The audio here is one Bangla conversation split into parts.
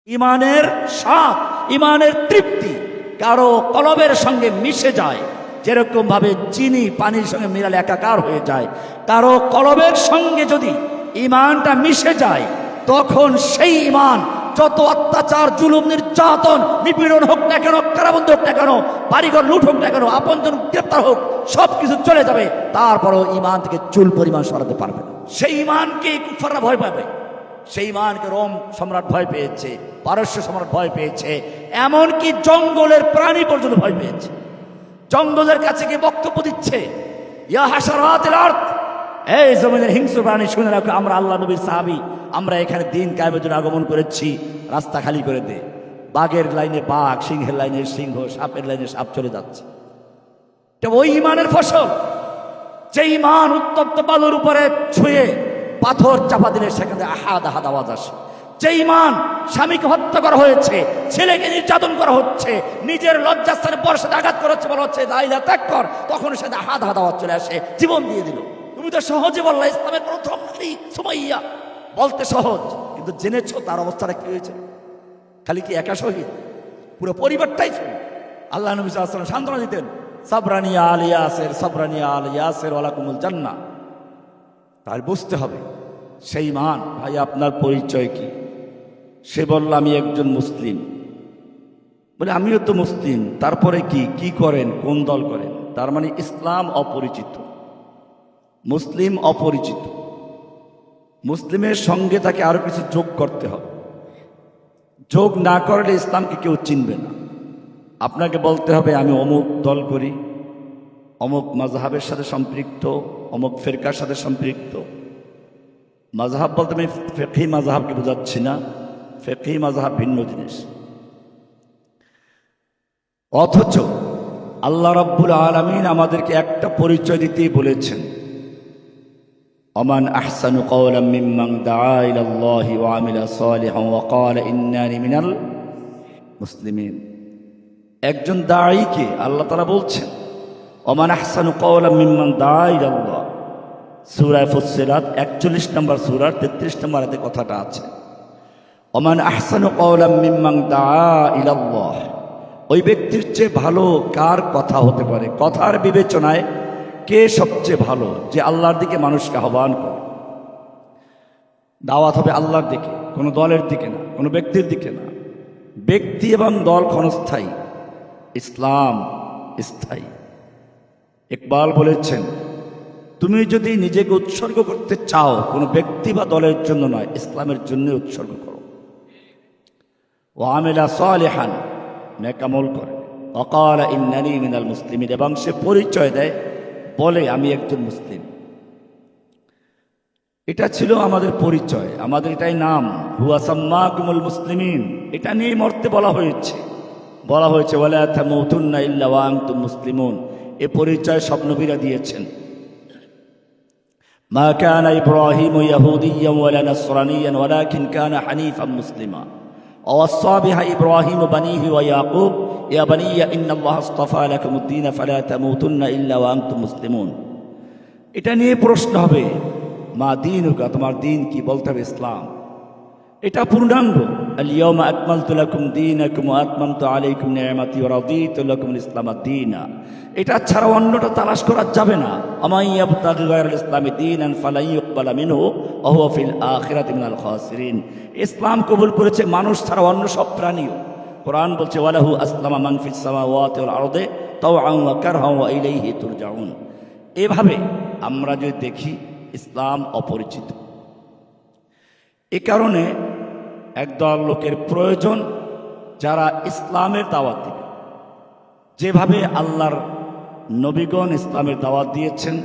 ইমানের স্বাদ, ইমানের তৃপ্তি কারো কলবের সঙ্গে মিশে যায়, যেরকম ভাবে চিনি পানির সঙ্গে মিলালে একাকার হয়ে যায়। কারো কলবের সঙ্গে যদি ইমানটা মিশে যায়, তখন সেই ইমান যত অত্যাচার, জুলুম, নির্যাতন, নিপীড়ন হোক না কেন, কারাবন্দী হোক না কেন, বাড়িঘর লুট হোক না কেন, আপনজন গ্রেপ্তার হোক, সব কিছু চলে যাবে। তারপরও ইমান থেকে চুল পরিমাণ সরাতে পারবে না। সেই ইমানকে কুফাররা ভয় পাবে। সেই ইমানকে রোম সম্রাট ভয় পেয়েছে, পারস্য সম্রাট ভয় পেয়েছে, এমনকি জঙ্গলের প্রাণী পর্যন্ত ভয় পেয়েছে। জঙ্গলের কাছে গিয়ে বক্তব্য দিচ্ছে, ইয়া হাশারাতিল আরদ, এই জমিনের হিংস্র প্রাণী শুনে রাখো, আমরা আল্লাহ নবীর সাহাবী, আমরা এখানে দিন কায়েমের জন্য আগমন করেছি, রাস্তা খালি করে দে। বাঘের লাইনে বাঘ, সিংহের লাইনে সিংহ, সাপের লাইনে সাপ চলে যাচ্ছে। এটা ওই ইমানের ফসল, যে ইমান উত্তপ্ত বালুর উপরে ছুঁয়ে পাথর চাপা দিলে সেখানে আহাদ আহাদ আওয়াজ আসে। যে ইমান স্বামীকে হত্যা করা হয়েছে, ছেলেকে নির্যাতন করা হচ্ছে, নিজের লজ্জাস্থানে বড় সাথে আঘাত করা হচ্ছে, বলা হচ্ছে লা ইলাহা ত্যাগ কর, তখন সাথে আহাদ আহাদ আওয়াজ চলে আসে, জীবন দিয়ে দিল। তুমি তো সহজে বললা ইসলামের প্রথম নারী সুমাইয়া, বলতে সহজ, কিন্তু জেনেছ তার অবস্থাটা কি হয়েছে? খালি কি একা শহীদ? পুরো পরিবারটাই শহীদ। আল্লাহ নবী সাল্লাল্লাহু আলাইহি ওয়াসাল্লাম সান্ত্বনা দিতেন, সাবরানি আল ইয়াসির, সাবরানি আল ইয়াসির ওয়ালাকুমুল জান্নাহ। তার বুঝতে হবে সেই মান। ভাই আপনার পরিচয় কি? সে বলল আমি একজন মুসলিম। বলে আমিও তো মুসলিম, তারপরে কি কি করেন, কোন দল করেন? তার মানে ইসলাম অপরিচিত, মুসলিম অপরিচিত। মুসলিমের সঙ্গে তাকে আরো কিছু যোগ করতে হবে। যোগ না করলে ইসলামকে কেউ চিনবে না। আপনাকে বলতে হবে আমি অমুক দল করি, অমুক মাযহাবের সাথে সম্পৃক্ত, অমুক ফিরকার সাথে সম্পৃক্ত। মাযহাব বলতে আমি ফিকহি মাযহাবকে বোঝাচ্ছি না, ফিকহি মাযহাব ভিন্ন জিনিস। অথচ আল্লাহ রাব্বুল আলামিন আমাদেরকে একটা পরিচয় দিতেই বলেছেন, ওমান আহসানু কওলাম মিম্মান দাআ ইলাল্লাহি ওয়া আমিলা সালিহান ওয়া ক্বালা ইন্নানি মিনাল মুসলিমিন। একজন দাঈকে আল্লাহ তাআলা বলছেন, ওমান আহসানু কওলাম মিম্মান দাআ ইলাল্লাহ। সূরা ফুসসিলাত 41 নম্বর সূরার 33 নম্বর আয়াতে কথাটা আছে। ওমান আহসানু কওলাম মিম্মান দাআ ইলাল্লাহ। ওই ব্যক্তির চেয়ে ভালো কার কথা হতে পারে? কথার বিবেচনায় কে সবচেয়ে ভালো? যে আল্লাহর দিকে মানুষকে আহ্বান করে। দাওয়াত হবে আল্লাহর দিকে, কোনো দলের দিকে না, কোনো ব্যক্তির দিকে না। ব্যক্তি এবং দল ক্ষণস্থায়ী, ইসলাম স্থায়ী। ইকবাল বলেছেন, তুমি যদি নিজেকে উৎসর্গ করতে চাও, কোনো ব্যক্তি বা দলের জন্য নয়, ইসলামের জন্য উৎসর্গ করো। ও আমিলা সালিহান, নেক আমল করে। ওয়াকালা ইন্নানি মিনাল মুসলিমিন, এবং সে পরিচয় দেয়, বলে আমি একজন মুসলিম। এটা ছিল আমাদের পরিচয়, আমাদের এটাই নাম। হুয়া সাম্মাকুমুল মুসলিমিন, এটা নিয়ে মরতে বলা হয়েছে ওয়ালা তামুতুন্না ইল্লা ওয়া আনতুম মুসলিমুন। এ পরিচয় সব নবীরা দিয়েছেন। মা কানা ইব্রাহিমু ইয়াহুদিয়্যান ওয়ালা নাসরানিয়্যান ওয়ালাকিন কানা হানিফান মুসলিমা। ওয়াসসা বিহা ইব্রাহিমু বানিহি ওয়া ইয়াকুব ইয়া বানিয়্যা ইন্নাল্লাহা আসতাফা লাকুমুদ-দীন ফালা তামুতুন্না ইল্লা ওয়া আনতুম মুসলিমুন। এটা নিয়ে প্রশ্ন হবে, মা দীনুকা, তোমার দিন কি? বলতে হবে ইসলাম। এটা পূর্ণাঙ্গ। আল ইয়াওমা আকমালতু লাকুম দীনাকুম ওয়া আতমামতু আলাইকুম নি'মাতি ওয়া রাদিতু লাকুমুল ইসলামা দীনা। এটা ছাড়া অন্যটা তালাশ করা যাবে না। আমা ইয়াবতাগি গায়রাল ইসলামি দীনান ফালা ইউকবালা মিনহু ওয়া হুয়া ফিল আখিরাতি মিনাল খাসিরিন। ইসলাম কবুল করেছে মানুষ ছাড়া অন্য সব প্রাণীও। কোরআন বলছে ওয়ালাহু আসলামা মান ফিস সামাওয়াতি ওয়াল আরদি তাওআন ওয়া কারহান ওয়া ইলাইহি তুরজাউন। এভাবে আমরা যদি দেখি, ইসলাম অপরিচিত। এ কারণে একদল লোকের প্রয়োজন যারা ইসলামের দাওয়াত দিবে। যেভাবে আল্লাহর নবীগণ ইসলামের দাওয়াত দিয়েছেন,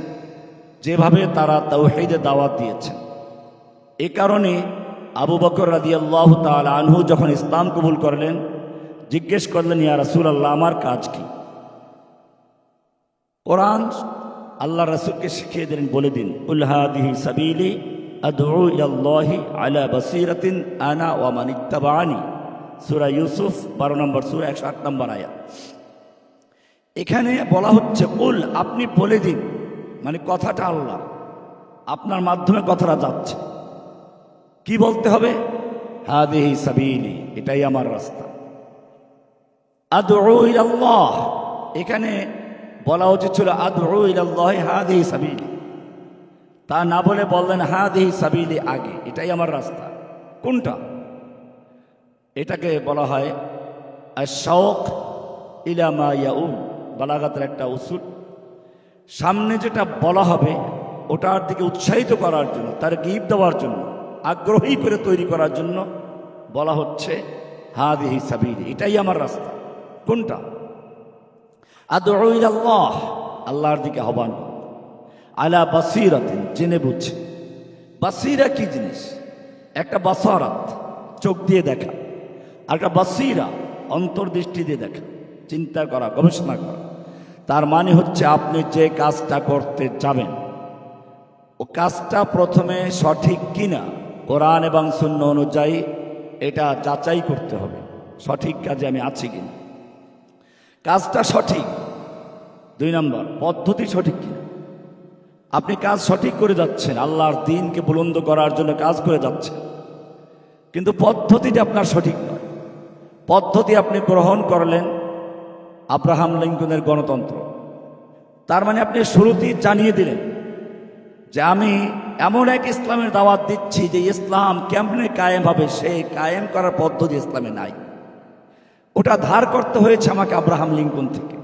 যেভাবে তারা তাওহীদের দাওয়াত দিয়েছেন। এ কারণে আবু বকর রাদিয়াল্লাহু তাআলা আনহু যখন ইসলাম কবুল করলেন, জিজ্ঞেস করলেন, ইয়া রাসূলুল্লাহ, আমার কাজ কি? কোরআন আল্লাহ রাসূলকে শিখিয়ে দিলেন, বলে দিন, কুল হাদিহি সাবিলি আদউ ইলাল্লাহি আলা বাসীরাতিন আনা ওয়া মান ইত্তাবাআনি। সূরা ইউসুফ 12 নম্বর সূরা 108 নম্বর আয়াত। এখানে বলা হচ্ছে কুল, আপনি বলে দিন, মানে কথাটা আল্লাহ, আপনার মাধ্যমে কথাটা যাচ্ছে। কি বলতে হবে? হাদিহি সাবিলি, এটাই আমার রাস্তা। আদউ ইলাল্লাহ, এখানে বলা উচিত ছিল আদউ ইলাল্লাহ হাদিহি সাবিলি, তা না বলে বললেন হাদিহি সাবিলি আগে, এটাই আমার রাস্তা। কোনটা? এটাকে বলা হয় আশ-শাওক ইলা মা ইয়াউল, বালাগাতের একটা উসুল। সামনে যেটা বলা হবে ওটার দিকে উৎসাহিত করার জন্য, তার গিফট দেওয়ার জন্য, আগ্রহী করে তৈরি করার জন্য বলা হচ্ছে হাদিহি সাবিলি, এটাই আমার রাস্তা। কোনটা? আদউ ইলাল্লাহ, আল্লাহর দিকে আহ্বান, আলা বাসীরাতিন, জেনে বুঝে। বাসীরা কি জিনিস? একটা বাসারাত, চোখ দিয়ে দেখা, আর একটা বাসীরা, অন্তর্দৃষ্টি দিয়ে দেখা, চিন্তা করা, গবেষণা করা। তার মানে হচ্ছে আপনি যে কাজটা করতে যাবেন ও কাজটা প্রথমে সঠিক কিনা কোরআন এবং সুন্নাহ অনুযায়ী এটা যাচাই করতে হবে, সঠিক কাজে আমি আছি কিনা, কাজটা সঠিক। 2 নম্বর, পদ্ধতি সঠিক কিনা। আপনি কাজ সঠিক করে যাচ্ছেন, আল্লাহর দ্বীনকে বুলন্দ করার জন্য কাজ করে যাচ্ছেন, কিন্তু পদ্ধতিটা আপনার সঠিক নয়। পদ্ধতি আপনি গ্রহণ করলেন আব্রাহাম লিঙ্কনের গণতন্ত্র, তার মানে আপনি শুরুতেই জানিয়ে দিলেন যে আমি এমন এক ইসলামের দাওয়াত দিচ্ছি যে ইসলাম কেমনে কায়েম হবে, সেই কায়েম করার পদ্ধতি ইসলামে নাই। ওটা ধার করতে হয়েছে আমাকে আব্রাহাম লিঙ্কন থেকে।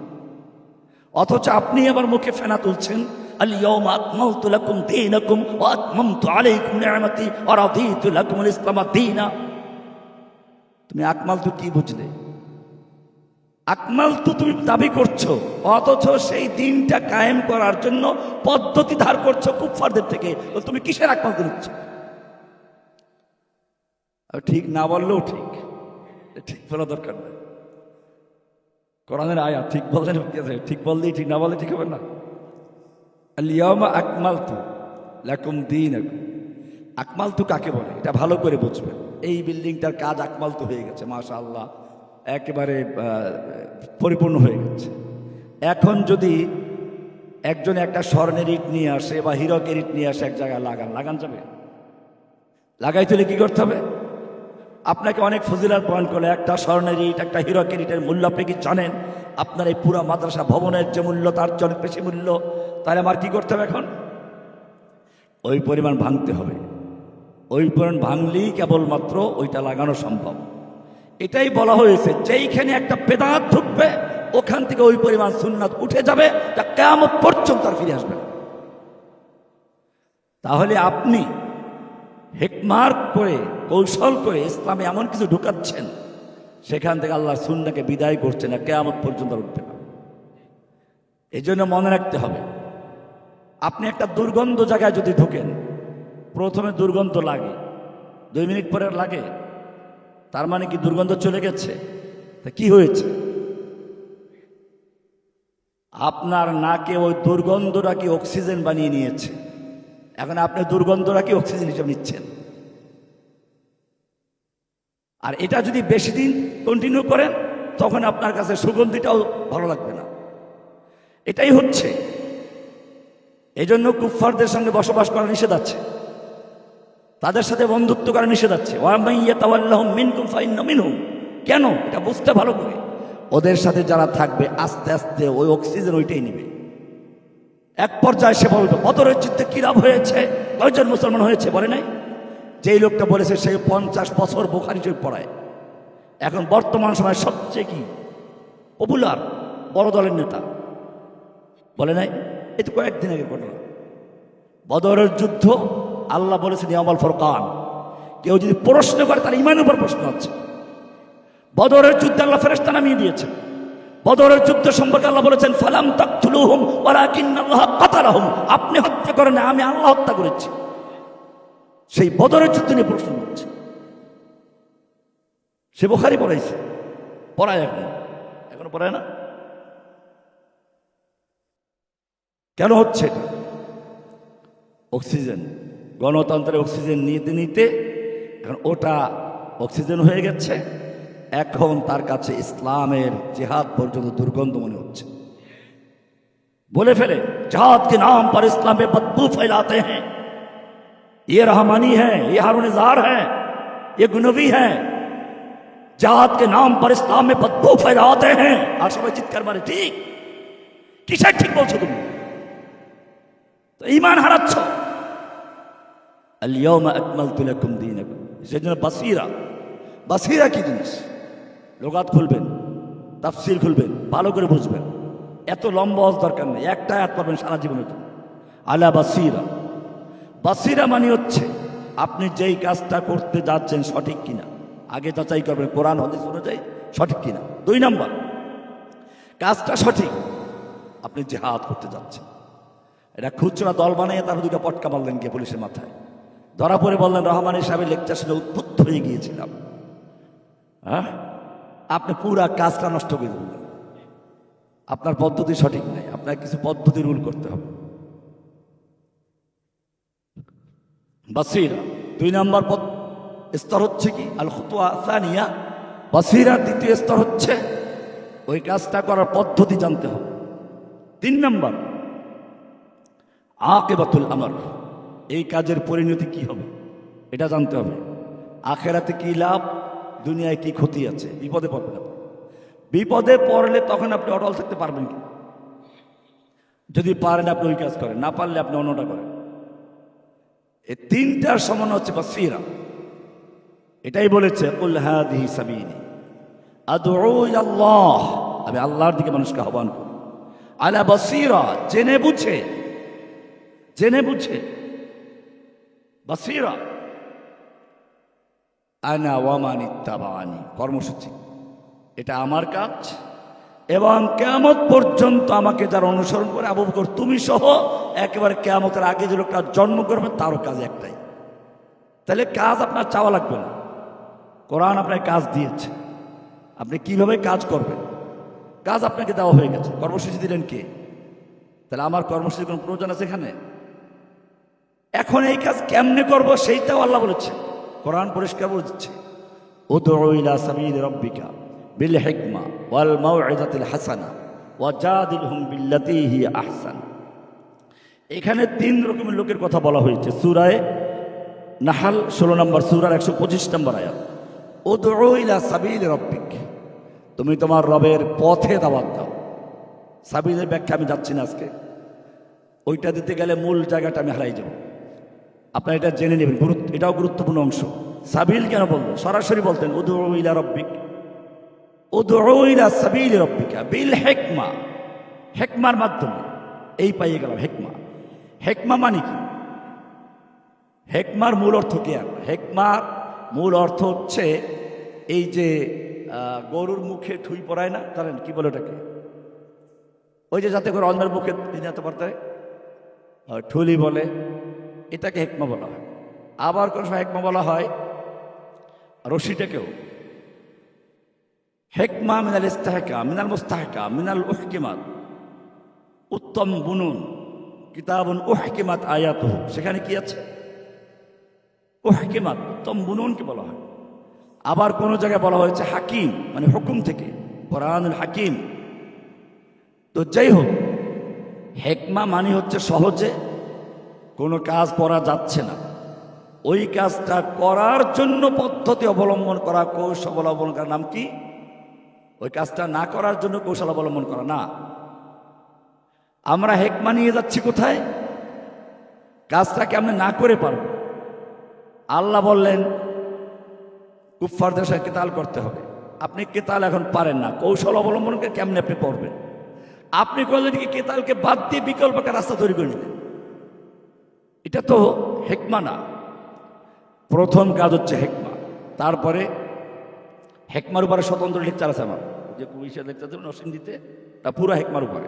অথচ আপনি আবার মুখে ফেনা তুলছেন আল ইয়াউমা আকমালতু লাকুম দীনাকুম ওয়া আতমামতু আলাইকুম নি'মাতি ওয়া রাদিতু লাকুমুল ইসলাম দীনা। তুমি আকমালতু কি বুঝলে? আকমালতু তুমি দাবি করছো, অথচ সেই দিনটা কায়েম করার জন্য পদ্ধতি ধার করছো কুফফারদের থেকে। তুমি কিসের আকমালতু নিচ্ছ? ঠিক না বললেও ঠিক, ঠিক বলা দরকার না। কোরআনের আয়াত ঠিক বললেন, ঠিক বললেই ঠিক, না বললে ঠিক হবে না। আল ইয়াউমা আকমালতু লাকুম দীনাকুম, আকমালতু কাকে বলে এটা ভালো করে বুঝবেন। এই বিল্ডিংটার কাজ আকমালতু হয়ে গেছে, মাশাআল্লাহ, একেবারে পরিপূর্ণ হয়ে গেছে। এখন যদি একজন একটা স্বর্ণের ইট নিয়ে আসে বা হীরকের ইট নিয়ে আসে এক জায়গায় লাগান যাবে? লাগাইতে হলে কি করতে হবে? আপনাকে অনেক ফজিলার পয়েন্ট করলে একটা স্বর্ণের ইট, একটা হীরকের ইটের মূল্য আপনি কি জানেন? আপনার এই পুরা মাদ্রাসা ভবনের যে মূল্য তার চেয়ে অনেক বেশি মূল্য। তাহলে আমার কি করতে হবে? এখন ওই পরিমাণ ভাঙতে হবে। ওই পরিমাণ ভাঙলেই কেবলমাত্র ওইটা লাগানো সম্ভব। এটাই বলা হয়েছে, যেইখানে একটা বেদাত ঢুকবে ওখান থেকে ওই পরিমাণ সুন্নাত উঠে যাবে, তা কিয়ামত পর্যন্ত আর ফিরে আসবে না। তাহলে আপনি হিকমার করে, কৌশল করে ইসলামে এমন কিছু ঢুকাচ্ছেন, সেখান থেকে আল্লাহর সুন্নাহকে বিদায় করছে না, কিয়ামত পর্যন্ত উঠবে না। এই জন্য মনে রাখতে হবে, আপনি একটা দুর্গন্ধ জায়গায় যদি ঢোকেন, প্রথমে দুর্গন্ধ লাগে, 2 মিনিট পরে লাগে, তার মানে কি দুর্গন্ধ চলে গেছে? তা কি হয়েছে? আপনার নাকে ওই দুর্গন্ধটা কি অক্সিজেন বানিয়ে নিয়েছে। এখন আপনি দুর্গন্ধটা কি অক্সিজেন হিসেবে নিচ্ছেন। আর এটা যদি বেশি দিন কন্টিনিউ করেন, তখন আপনার কাছে সুগন্ধিটাও ভালো লাগবে না। এটাই হচ্ছে। এই জন্য কুফফারদের সঙ্গে বসবাস করা নিষেধ আছে, তাদের সাথে বন্ধুত্ব করা নিষেধ আছে। কেন? এটা বুঝতে ভালো করে। ওদের সাথে যারা থাকবে আস্তে আস্তে ওই অক্সিজেন ওইটাই নিবে। এক পর্যায়ে সে বলবে বদরের যুদ্ধে কি লাভ হয়েছে, কয়জন মুসলমান হয়েছে বলে নাই? যেই লোকটা বলেছে সে 50 বছর বুখারী শরীফ পড়ায়, এখন বর্তমান সময় সবচেয়ে কি পপুলার বড় দলের নেতা, বলে নাই? এই তো কয়েকদিন আগের ঘটনা। বদরের যুদ্ধ আল্লাহ বলেছেন ইয়াউমুল ফুরকান। কেউ যদি প্রশ্ন করে তার ইমানের উপর প্রশ্ন আছে। বদরের যুদ্ধে আল্লাহ ফেরেশতা নামিয়ে দিয়েছেন। বদরের যুদ্ধ সম্পর্কে আল্লাহ বলেছেন ফালাম তাকতুলুহুম ওয়ালাকিন্নাল্লাহ কাতালাহুম, আপনি হত্যা করেন না, আমি আল্লাহ হত্যা করেছি। সেই বদরের যুদ্ধ নিয়ে প্রশ্ন হচ্ছে। সে বুখারী পড়াইছে, পড়ায় এখনো পড়ায় না। কেন হচ্ছে এটা? অক্সিজেন, গণতন্ত্রের অক্সিজেন নিতে নিতে এখন ওটা অক্সিজেন হয়ে গেছে। এখন তার কাছে ইসলামের জিহাদ পর্যন্ত দুর্গন্ধ মনে হচ্ছে। বলে ফেলে जिहाद के नाम पर इस्लाम में बदबू फैलाते हैं, ये रहमानी है, ये हारून जार है, ये गुनवी हैं, जात के नाम पर इस्लाम में बदबू फैलाते हैं। আর সবাই চিৎকার মারে ঠিক। কিসের ঠিক বলছো তুমি? তো ঈমান হারাচ্ছ। আল-ইয়াওমা আকমালতু লাকুম দীনাকুম, সেজন্য বাসিরা কি জিনিস? লুগাত খুলবেন, তাফসীর খুলবেন, ভালো করে বুঝবেন। এত লম্বা ওয়াজ দরকার নেই, একটা আয়াত পড়বেন সারা জীবনের জন্য। আলা বাসিরা মানে হচ্ছে আপনি যেই কাজটা করতে যাচ্ছেন সঠিক কিনা আগে যাচাই করবেন, কোরআন হাদিস অনুযায়ী সঠিক কিনা। 2 নম্বর, কাজটা সঠিক, আপনি জিহাদ করতে যাচ্ছেন। এটা খুচরা দল বানিয়ে তার 2টা পটকা মারলেন গিয়ে পুলিশের মাথায়, ধরা পড়ে বললেন রহমানের সাহেবের লেকচার শুনে উদ্বুদ্ধ হয়ে গিয়েছিলাম। হ্যাঁ, আপনি পুরা কাজটা নষ্ট করে দিলেন। আপনার পদ্ধতি সঠিক নাই, আপনার কিছু পদ্ধতি রুল করতে হবে। বাসিরা 2 নম্বর স্তর হচ্ছে কি? আল খুতওয়া সানিয়া, বাসিরার 2য় স্তর হচ্ছে ওই কাজটা করার পদ্ধতি জানতে হবে। 3 নম্বর আকিবাতুল আমর, এই কাজের পরিণতি কি হবে এটা জানতে হবে। আখিরাতে কি লাভ, দুনিয়ায় কি ক্ষতি আছে। বিপদে পড়বেন আপনি, বিপদে পড়লে তখন আপনি অটল থাকতে পারবেন কি? যদি পারেন আপনি ওই কাজ করেন, না পারলে আপনি অন্যটা করেন। এই 3টার সমান হচ্ছে বাসিরা। এটাই বলেছে কুল হাদিহি সাবিলি আদউ ইলাল্লাহ, আমি আল্লাহর দিকে মানুষকে আহ্বান করি। আলা বাসিরা, জেনে বুঝে বাসিরা। আনা ওয়া মান ইত্তাবানি, কর্মসূচি, এটা আমার কাজ এবং কিয়ামত পর্যন্ত আমাকে যারা অনুসরণ করে, আবু বকর তুমি সহ একেবারে কিয়ামতের আগে যে লোকটা জন্ম করবে তারও কাজ একটাই। তাহলে কাজ আপনার চাওয়া লাগবে না, কোরআন আপনার কাজ দিয়েছে, আপনি কিভাবে কাজ করবেন কাজ আপনাকে দেওয়া হয়ে গেছে। কর্মসূচি দিলেন কে? তাহলে আমার কর্মসূচির কোনো প্রয়োজন আছে এখানে? এখন এই কাজ কেমনে করব সেইটাও আল্লাহ বলেছে, কোরআন পরিষ্কার বলে দিচ্ছে উদউ ইলা সাবিলি রাব্বিকা বিল হিকমা ওয়াল মাউইযাতিল হাসানা ওয়াজাদিলহুম বিল্লাতী হিয়া আহসান। এখানে 3 রকমের লোকের কথা বলা হয়েছে সূরায়ে নাহল 16 নম্বর সূরার 125 নম্বর আয়াত। উদউ ইলা সাবিলি রাব্বিক, তুমি তোমার রবের পথে দাওয়াত দাও। সাবিলের ব্যাখ্যা আমি যাচ্ছি না আজকে, ওইটা দিতে গেলে মূল জায়গাটা আমি হারাই যাব। আপনারা এটা জেনে নেবেন, এটাও গুরুত্বপূর্ণ অংশ। সাবিল কেন বলবেন? সরাসরি বলতেন উদউ ইলা রাব্বিক, উদউ ইলা সাবিলি রাব্বিকা বিল হিকমা, হিকমার মাধ্যমে। এই পাইয়ে গেলাম হিকমা। হিকমা মানে কি? হিকমার মূল অর্থ কি? হিকমার মূল অর্থ হচ্ছে এই যে গরুর মুখে ঠুই পড়ায় না, জানেন কি বলে ওটাকে? ওই যে যাতে করে অন্যের মুখে যেতে পারতে ঠুলি বলে, এটাকে হিকমা বলা হয়। আবার কোন সময় হিকমা বলা হয় রশিটাকেও। হিকমা মিনাল ইস্তাহকা মিনাল মুস্তাহকা মিনাল উহকিমাত, উত্তম বুনুন কিতাবুন উহকিমাত আয়াতুহু, সেখানে কি আছে? উহকিমাত, উত্তম বুনুনকে বলা হয়। আবার কোন জায়গায় বলা হয়েছে হাকিম, মানে হুকুম থেকে, কোরআনুল হাকিম। তো যাই হোক, হিকমা মানে হচ্ছে সহজে কোনো কাজ করা যাচ্ছে না, ওই কাজটা করার জন্য পদ্ধতি অবলম্বন করা, কৌশল অবলম্বন করার নাম কি? ওই কাজটা না করার জন্য কৌশল অবলম্বন করা না। আমরা হিকমা নিয়ে যাচ্ছি কোথায়? কাজটাকে আমরা না করে পারব। আল্লাহ বললেন কুফফারদের সাথে কিতাল করতে হবে, আপনি কিতাল এখন পারেন না, কৌশল অবলম্বন করে কেমনে আপনি করবেন? আপনি করলেন কি কিতালকে বাদ দিয়ে বিকল্প একটা রাস্তা তৈরি করে নিলেন। এটা তো হিকমা না। প্রথম কাজ হচ্ছে হিকমা। তারপরে হিকমার উপরে স্বতন্ত্র লেকচার আছে আমার, যে কুইশা লেকচার দেবেন নরসিংদীতে, তা পুরো হিকমার উপরে।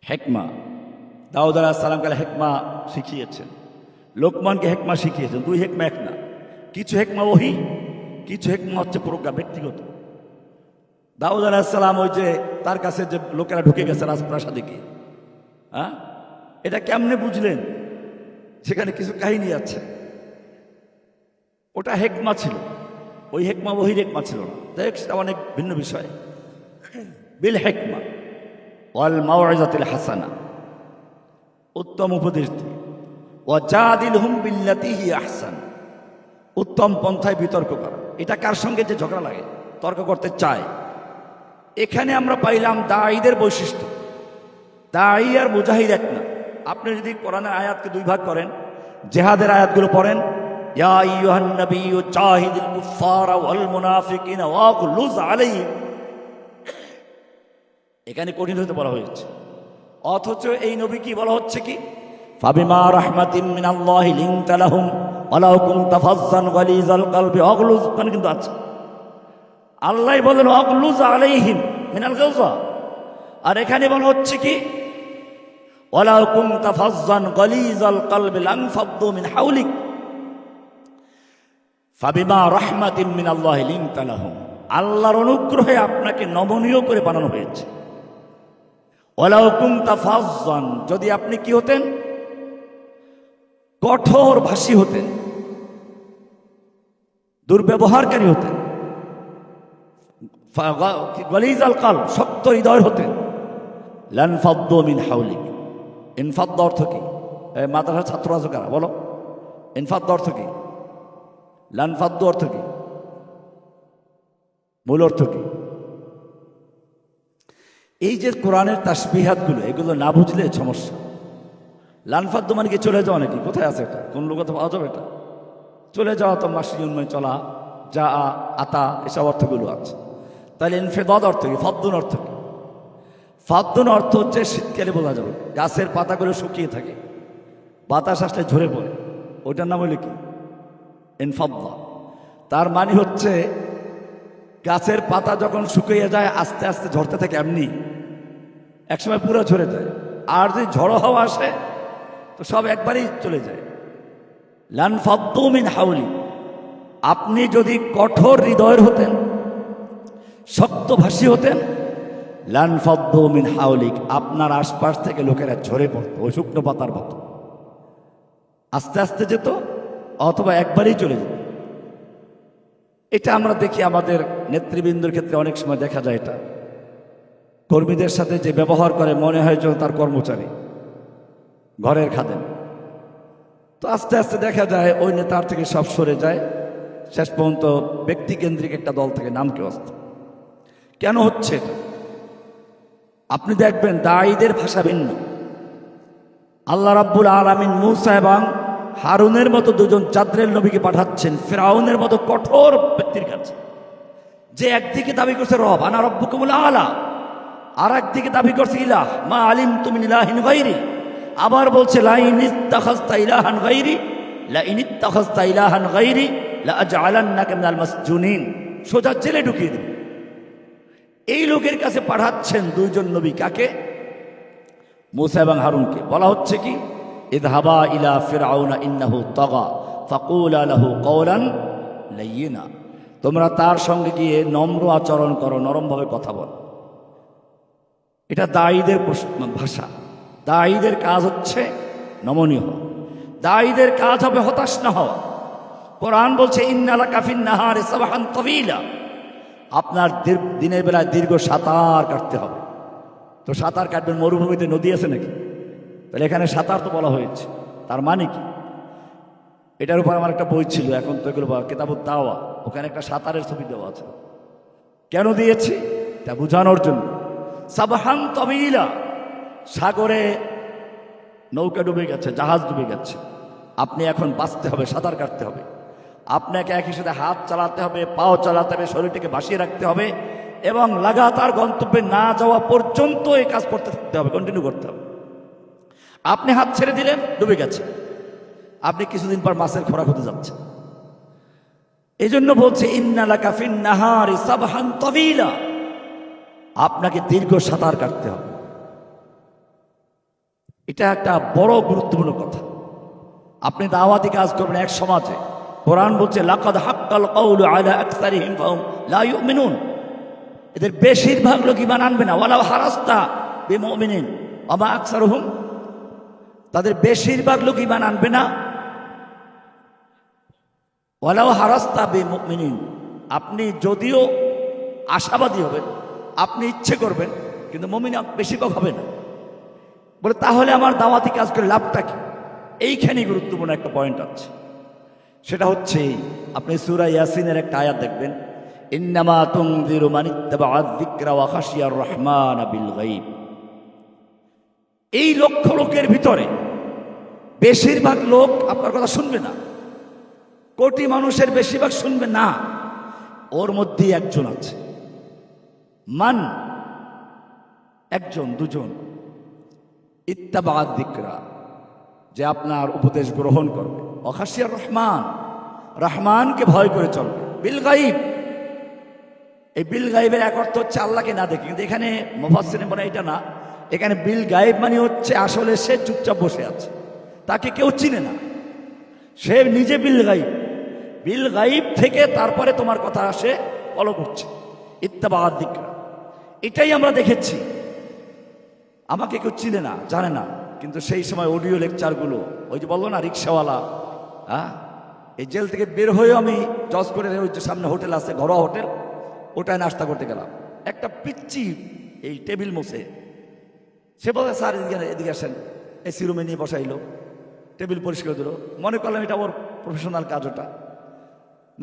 হিকমা দাউদ আলাইহিস সালাম কালে হিকমা শিখিয়েছেন, লোকমানকে হিকমা শিখিয়েছেন। 2 হিকমা এক না, কিছু হিকমা ওহী, কিছু হিকমা হচ্ছে প্রজ্ঞা, ব্যক্তিগত। দাউদ আলাইহিস সালাম ওই যে তার কাছে যে লোকেরা ঢুকে গেছে রাজপ্রাসাদে গিয়ে, হ্যাঁ, এটা কেমনে বুঝলেন? সেখানে কিছু কাহিনী আছে, ওটা হিকমা ছিল। ওই হিকমা ওহীর হিকমা ছিল না। যাই হোক, সেটা অনেক ভিন্ন বিষয়। বিল হিকমা ওয়াল মাউইযাতিল হাসানা, উত্তম উপদেশ দিয়ে, ওয়াজাদিলহুম বিল্লাতী হিয়া আহসান, উত্তম পন্থায় বিতর্ক করা। এটা কার সঙ্গে যে ঝগড়া লাগে, তর্ক করতে চায়। এখানে আমরা পাইলাম দাঈদের বৈশিষ্ট্য। দাঈ আর মুজাহিদ এক না। আপনি যদি কোরআনের আয়াতকে দুই ভাগ করেন, জেহাদের আয়াতগুলো পড়েন, ইয়া আইয়ুহান নাবিয়্যু জাহিদিল কুফফারা ওয়াল মুনাফিকিনা ওয়াগলুজ আলাইহিম, এখানে কঠিন হতে বলা হয়েছে। অথচ এই নবী কি বলা হচ্ছে কি, ফাবিমা রাহমাতিম মিনাল্লাহি লিনতা লাহুম ওয়ালাউ কুনতা ফাজ্জান গালিজাল কলবি ওয়াগলুজ, ওখানে কিন্তু আছে। আল্লাহ বলেন ওয়াগলুজ আলাইহিম মিনাল গালজা, আর এখানে বলা হচ্ছে কি ওয়ালাউ কুনতা ফাজ্জান গালিজাল কলবি লানফাদ্দু মিন হাওলিক ফাবিমা রাহমাতিম মিনাল্লাহি লিনতা লাহুম, আল্লাহর অনুগ্রহে আপনাকে নমনীয় করে বানানো হয়েছে। ওয়ালাউ কুনতা ফাজ্জান, যদি আপনি কি হতেন, কঠোর ভাষী হতেন, দুর্ব্যবহারকারী হতেন, গালিজাল কলব, শক্ত হৃদয় হতেন, লানফাদ্দু মিন হাওলিক। ইনফাদ্দ অর্থ কি? মাদ্রাসার ছাত্র আছে কারা বলো? ইনফাদ্দ অর্থ কি? লানফাদ্দু অর্থ কি? মূল অর্থ কি? এই যে কোরআনের তাসবিহাতগুলো, এগুলো না বুঝলে সমস্যা। লানফাদ্দু মানে কি চলে যাওয়া নাকি? কোথায় আছে এটা? কোন লোক তো পাওয়া যাবে এটা? চলে যাওয়া তো মাসিউন্ময় চলা, যা আতা, এসব অর্থগুলো আছে। তাহলে ইনফেদাদ অর্থ কি? ফাদ্দুন অর্থ কি? ফাদ্দুন অর্থ হচ্ছে শীতকালে বোঝা যাবে, গাছের পাতাগুলো শুকিয়ে থাকে, বাতাস আসলে ঝরে পড়ে, ওইটার নাম হলো কি? ইনফাদ্দা। তার মানে হচ্ছে গাছের পাতা যখন শুকিয়ে যায় আস্তে আস্তে ঝরতে থাকে, এমনি একসময় পুরো ঝরে যায়। আর যদি ঝড়ো হাওয়া আসে তো সব একবারেই চলে যায়। লানফাদ্দু মিন হাওলি, আপনি যদি কঠোর হৃদয়ের হতেন, শক্তভাষী হতেন, লানফাদ্দু মিন হাওলিক, আপনার আশপাশ থেকে লোকেরা ঝরে পড়তো ওই শুকনো পাতার মতো, আস্তে আস্তে যেত অথবা একবারেই চলে যেত। এটা আমরা দেখি আমাদের নেতৃবৃন্দের ক্ষেত্রে অনেক সময় দেখা যায়। এটা কর্মীদের সাথে যে ব্যবহার করে মনে হয় যেন তার কর্মচারী, ঘরের খাদেম। তো আস্তে আস্তে দেখা যায় ওই নেতার থেকে সব সরে যায়, শেষ পর্যন্ত ব্যক্তিকেন্দ্রিক একটা দল থেকে নামকে আসতো। কেন হচ্ছে এটা? আপনি দেখবেন দাঈদের ভাষা ভিন্ন। আল্লাহ রাব্বুল আলামিন মূসা এবং হারুনের মতো দুজন জাদ্রেল নবীকে পাঠাচ্ছেন ফিরআউনের মতো কঠোর ব্যক্তির কাছে, যে একদিকে দাবি করছে রব, আনা রব্বুকুমুল আলা, আর একদিকে দাবি করছে ইলাহ, মা আলিমতু মিন ইলাহিন গায়রি, আবার বলছে লা ইন ইত্তাখাযতা ইলাহান গায়রি, লা ইন ইত্তাখাযতা ইলাহান গায়রি লা আজআলান্নাকা মিনাল মাসজুনিন, সোজা জেলে ঢুকিয়ে দেব। এই লোকের কাছে পাঠাচ্ছেন দুইজন নবী, কাকে? মূসা এবং হারুনকে। বলা হচ্ছে কি, ইযহাবা ইলা ফিরআউনা ইন্নাহু তাগা ফাকুলা লাহু কওলান লাইয়িনা, তোমরা তার সঙ্গে গিয়ে নম্র আচরণ করো, নরমভাবে কথা বলো। এটা দাঈদের ভাষা। দাঈদের কাজ হচ্ছে নমনীয় হওয়া, দাঈদের কাজ হবে হতাশ না হওয়া। কোরআন বলছে ইন্না লাকা ফিন নাহারি সাবহান তাওয়িলা, আপনার দিনের বেলায় দীর্ঘ সাঁতার কাটতে হবে। তো সাঁতার কাটবেন, মরুভূমিতে নদী আছে নাকি? তাহলে এখানে সাঁতার তো বলা হয়েছে, তার মানে কি? এটার উপর আমার একটা বই ছিল, এখন তো এগুলো কিতাবুত দাওয়া, ওখানে একটা সাঁতারের ছবি দেওয়া আছে। কেন দিয়েছি? এটা বোঝানোর জন্য। সাবহান তাওয়িলা, সাগরে নৌকা ডুবে গেছে, জাহাজ ডুবে গেছে, আপনি এখন বাঁচতে হবে, সাঁতার কাটতে হবে। আপনাকে একই সাথে হাত চালাতে হবে, পাও চালাতে হবে, শরীরটাকে ভাসিয়ে রাখতে হবে এবং লাগাতার গন্তব্যে না যাওয়া পর্যন্ত এই কাজ করতে থাকতে হবে, কন্টিনিউ করতে হবে। আপনি হাত ছেড়ে দিলেন, ডুবে গেছে, আপনি কিছুদিন পর মাছের খোরাক হতে যাচ্ছে। এই জন্য বলছে ইন্না লাকা ফিন নাহারি সাবহান তাওয়িলা, আপনাকে দীর্ঘ সাঁতার কাটতে হবে। এটা একটা বড় গুরুত্বপূর্ণ কথা। আপনি দাওয়াতি কাজ করবেন এক সমাজে, কোরআন বলছে লাকাদ হাক্কাল কাউলু আলা আকসারিহিম ফাহুম লা ইউমিনুন, এদের বেশিরভাগ লোক ঈমান আনবে না। ওয়ালাউ হারাস্তা বিমুমিনিন ওয়া মা আকসারুহুম, তাদের বেশিরভাগ লোক ঈমান আনবে না। ওয়ালাউ হারাস্তা বিমুমিনিন, আপনি যদিও আশাবাদী হবেন, আপনি ইচ্ছে করবেন, কিন্তু মুমিন বেশিরভাগ হবে না। বলে তাহলে আমার দাওয়াতি কাজ করে লাভটা কি? এইখানেই গুরুত্বপূর্ণ একটা পয়েন্ট আছে, সেটা হচ্ছে আপনি সূরা ইয়াসিনের একটা আয়াত দেখবেন, ইন্নামা তুনযিরু মান ইত্তাবা'a যিকরা ওয়া খাশিয়ার রহমান বিল গায়ব। এই লক্ষ লোকের ভিতরে বেশিরভাগ লোক আপনার কথা শুনবে না, কোটি মানুষের বেশিরভাগ শুনবে না, ওর মধ্যে একজন আছে, মান, একজন দুজন, ইত্তাবা'a যিকরা, যে আপনার উপদেশ গ্রহণ করবে, ওয়া খাশিয়ার রহমান, রহমানকে ভয় করে চলবে, বিল গায়ব। এই বিল গায়বের এক অর্থ হচ্ছে আল্লাহকে না দেখে, কিন্তু এখানে মুফাসসিরিন বলে এটা না, এখানে বিল গায়ব মানে হচ্ছে আসলে সে চুপচাপ বসে আছে, তাকে কেউ চিনে না, সে নিজে বিল গায়ব। বিল গায়ব থেকে তারপরে তোমার কথা সে ফলো করছে, ইত্তাবা'a যিকরা। এটাই আমরা দেখেছি, আমাকে কেউ চিনে না, জানে না, কিন্তু সেই সময় অডিও লেকচারগুলো, ওই যে বললো না রিক্সাওয়ালা, এই জেল থেকে বের হয়েও আমি জজ করে ওই যে সামনে হোটেল আছে, ঘরোয়া হোটেল, ওটায় নাস্তা করতে গেলাম, একটা পিচ্চি এই টেবিল মুছে, সে বলে স্যার এদিকে আসেন, এসি রুমে নিয়ে বসাইলো, টেবিল পরিষ্কার দিল, মনে করলাম এটা ওর প্রফেশনাল কাজ। ওটা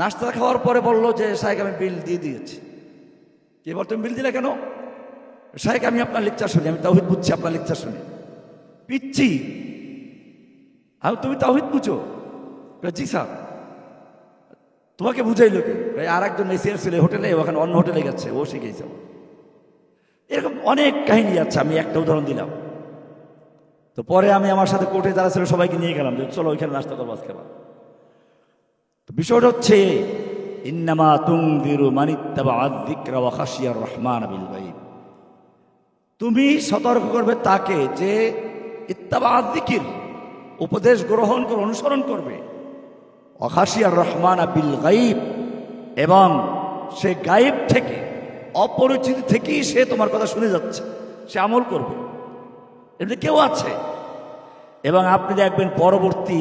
নাস্তা খাওয়ার পরে বললো যে সাহেব আমি বিল দিয়ে দিয়েছি। কি বল, তুমি বিল দিলে কেন? সাহেব আমি আপনার লেকচার শুনি, আমি তাওহীদ বুঝছি, আপনার লেকচার শুনি। পিচ্ছি, আর তুমি তাওহীদ বুঝো? জি স্যার। তোমাকে বুঝাইলো কে? আর একজন এসিয়ার ছিল হোটেলে, ওখানে অন্য হোটেলে গেছে, ও শিখেছে। এরকম অনেক কাহিনী আছে, আমি একটা উদাহরণ দিলাম। তো পরে আমি আমার সাথে কোর্টে যারা ছিল সবাইকে নিয়ে গেলাম যে চলো ওইখানে নাস্তা করবো আজকে। তো বিষয়টা হচ্ছে ইন্নামা তুনযিরু মান ইত্তাবা'a যিকরা ওয়া খাশিয়ার রহমান বিল গায়ব। তুমি সতর্ক করবে তাকে যে ইত্তাবা'a যিকির, উপদেশ গ্রহণ করে অনুসরণ করবে, ওয়া খাশিয়ার রহমান বিল গায়ব, এবং সে গায়েব থেকে, অপরিচিত থেকেই সে তোমার কথা শুনে যাচ্ছে, সে আমল করবে, এমনি কেউ আছে। এবং আপনি দেখবেন পরবর্তী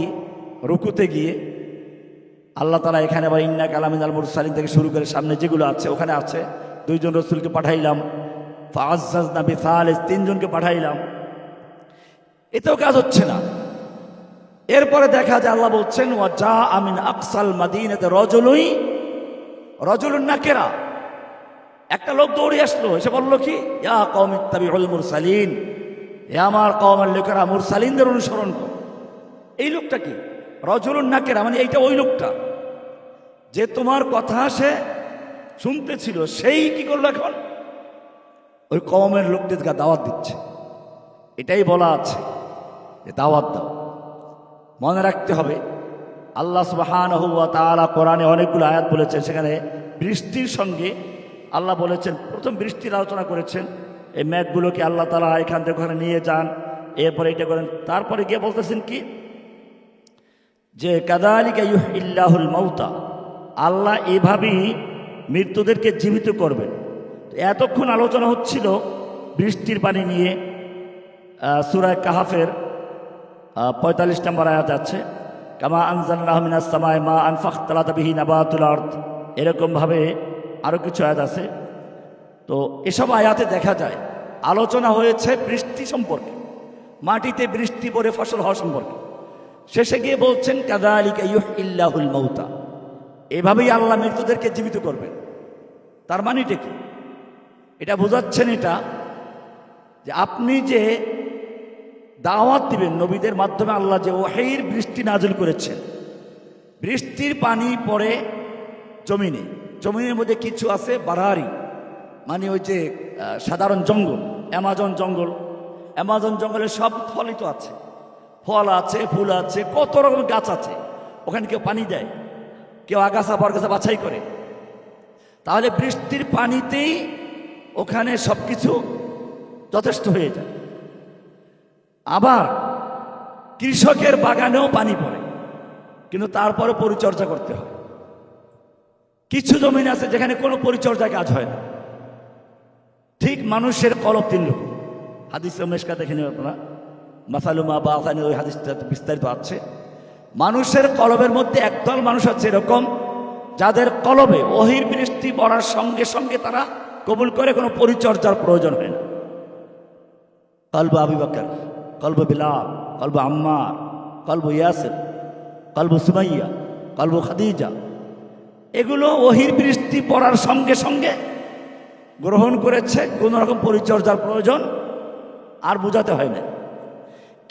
রুকুতে গিয়ে আল্লাহ তাআলা এখানে আবার ইন্নাকা লামিনাল মুরসালিন থেকে শুরু করে সামনে যেগুলো আছে ওখানে আছে, 2 জন রাসূলকে পাঠাইলাম, ফাআজ্জাজনা বিসালিস, 3 জনকে পাঠাইলাম, এতেও কাজ হচ্ছে না। এরপরে দেখা যায় আল্লাহ বলছেন ওয়া জাআ মিন আকসাল মাদিনাতি রাজুলুন নাকিরা, একটা লোক দৌড়ে আসলো, এসে বলল কি, ইয়া কওমি ইত্তাবিউল মুরসালিন, হে আমার কওমের লোকেরা মুরসালিনদের অনুসরণ করো। এই লোকটা কি? রাজুলুন নাকিরা, মানে এইটা ওই লোকটা যে তোমার কথা সে শুনতেছিল, সেই কি করলো এখন? ওই কওমের লোকদেরকে দাওয়াত দিচ্ছে। এটাই বলা আছে যে দাওয়াত দাও। মনে রাখতে হবে আল্লাহ সুবহানাহু ওয়া তাআলা কোরআনে অনেকগুলো আয়াত বলেছেন, সেখানে বৃষ্টির সঙ্গে আল্লাহ বলেছেন, প্রথম বৃষ্টির আলোচনা করেছেন, এই মেঘগুলোকে আল্লাহ তাআলা এখান থেকে ওখানে নিয়ে যান, এরপরে এটা করেন, তারপরে গিয়ে বলতেছেন কি, যে কাযালিকা ইউহইল্লাহুল মাউতা, আল্লাহ এভাবেই মৃত্যুদেরকে জীবিত করবেন। এতক্ষণ আলোচনা হচ্ছিল বৃষ্টির পানি নিয়ে, সূরা কাহাফের 45 নম্বর আয়াত আছে, কামা আনজালনাহু মিনাস সামাই মাআন ফাখতালাতা বিহি নাবাতুল আরদ, এরকমভাবে আরও কিছু আয়াত আছে। তো এসব আয়াতে দেখা যায় আলোচনা হয়েছে বৃষ্টি সম্পর্কে, মাটিতে বৃষ্টি পড়ে ফসল হওয়া সম্পর্কে। শেষে গিয়ে বলছেন কাযালিকা ইউহইল্লাহুল মাউতা, এভাবেই আল্লাহ মৃত্যুদেরকে জীবিত করবেন। তার মানেটা কি? এটা বোঝাচ্ছেন এটা যে আপনি যে দাওয়াত দিবেন, নবীদের মাধ্যমে আল্লাহ যে ওহীর বৃষ্টি নাজিল করেছেন, বৃষ্টির পানি পড়ে জমিনে, জমিনের মধ্যে কিছু আছে বারারি, মানে ওই যে সাধারণ জঙ্গল, অ্যামাজন জঙ্গলে সব ফলিত আছে, ফল আছে, ফুল আছে, কত রকম গাছ আছে, ওখানে কেউ পানি দেয়, কেউ আগাছা বরগাছা বাছাই করে। তাহলে বৃষ্টির পানিতেই ওখানে সব কিছু যথেষ্ট হয়ে যায়। আবার কৃষকের বাগানেও পানি পড়ে, কিন্তু তারপরে পরিচর্যা করতে হয়। কিছু জমিন আছে যেখানে কোনো পরিচর্যা কাজ হয় না। ঠিক মানুষের কলব 3 রকম, হাদিসে মেশকা দেখে নেবেন আপনারা, মাসালুমা বা আসানি, ওই হাদিসটা বিস্তারিত আছে। মানুষের কলবের মধ্যে একদল মানুষ আছে এরকম, যাদের কলবে ওহীর বৃষ্টি পড়ার সঙ্গে সঙ্গে তারা কবুল করে, কোনো পরিচর্যার প্রয়োজন হয় না। কলবে আবু বকর, কলবে বিলাল, কলবে আম্মার, কলবে ইয়াসির, কলবে সুমাইয়া, কলবে খাদিজা, এগুলো ওহির বৃষ্টি পড়ার সঙ্গে সঙ্গে গ্রহণ করেছে, কোনো রকম পরিচর্যার প্রয়োজন আর বোঝাতে হয় না।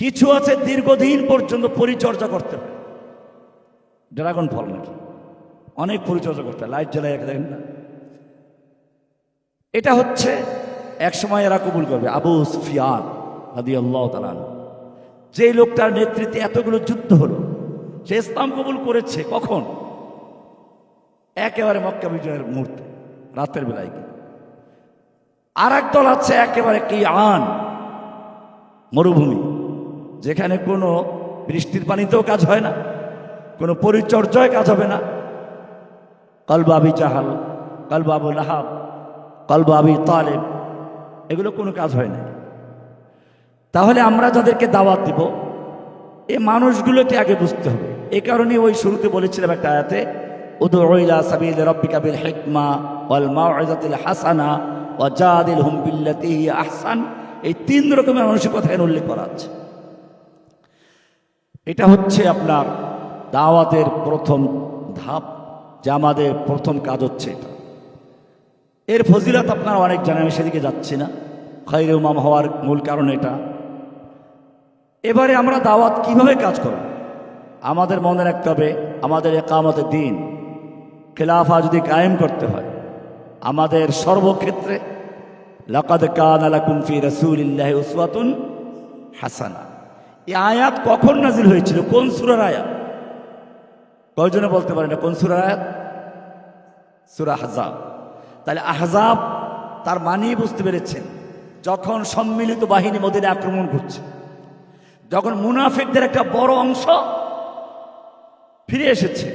কিছু আছে দীর্ঘদিন পর্যন্ত পরিচর্যা করতে হয়, ড্রাগন ফল নাকি অনেক পরিচর্যা করতে হয়, লাইট জ্বালায় দেখেন না। এটা হচ্ছে এক সময় এরা কবুল করবে। আবু সুফিয়ান রাদিয়াল্লাহু তাআলা আনহু, যে লোকটার নেতৃত্বে এতগুলো যুদ্ধ হলো, সে ইসলাম কবুল করেছে কখন? একেবারে মক্কা বিজয়ের মুহূর্তে, রাতের বেলায়। আর এক দল আছে একেবারে কিআন, মরুভূমি, যেখানে কোনো বৃষ্টির পানিতেও কাজ হয় না, কোনো পরিচর্যায় কাজ হবে না। কলব আবি জাহাল, কলব আবু লাহাব, কলব আবি তালেব, এগুলো কোনো কাজ হয় না। তাহলে আমরা যাদেরকে দাওয়াত দিব, এই মানুষগুলোকে আগে বুঝতে হবে। এ কারণে ওই শুরুতে বলেছিলাম একটা আয়াতে, উদউ ইলা সাবিলি রাব্বিকা বিল হিকমা ওয়াল মাউইযাতিল হাসানা ওয়া জাদিলহুম বিল্লাতী হিয়া আহসান। এই তিন রকমের মানুষের কথা এখানে উল্লেখ করা আছে। এটা হচ্ছে আপনার দাওয়াতের প্রথম ধাপ, যে আমাদের প্রথম কাজ হচ্ছে এটা। এর ফজিলত আপনারা অনেক জানেন, আমি সেদিকে যাচ্ছি না। খায়রে উমাম হওয়ার মূল কারণ এটা। এবারে আমরা দাওয়াত কিভাবে কাজ করব, আমাদের মনে রাখতে হবে, আমাদের ইকামতের দিন, খেলাফা যদি কায়েম করতে হয়, আমাদের সর্বক্ষেত্রে লাকাদ কানা লাকুম ফি রাসূলিল্লাহি উসওয়াতুন হাসানা। এই আয়াত কখন নাজিল হয়েছিল, কোন সূরার আয়াত? কয়জনে বলতে পারেন এটা কোন সূরার আয়াত? সূরা আহজাব। তাহলে আহজাব তার মানেই বুঝতে পেরেছেন, যখন সম্মিলিত বাহিনী মদিনায় আক্রমণ করছে, যখন মুনাফিকদের একটা বড় অংশ ফিরে এসেছে,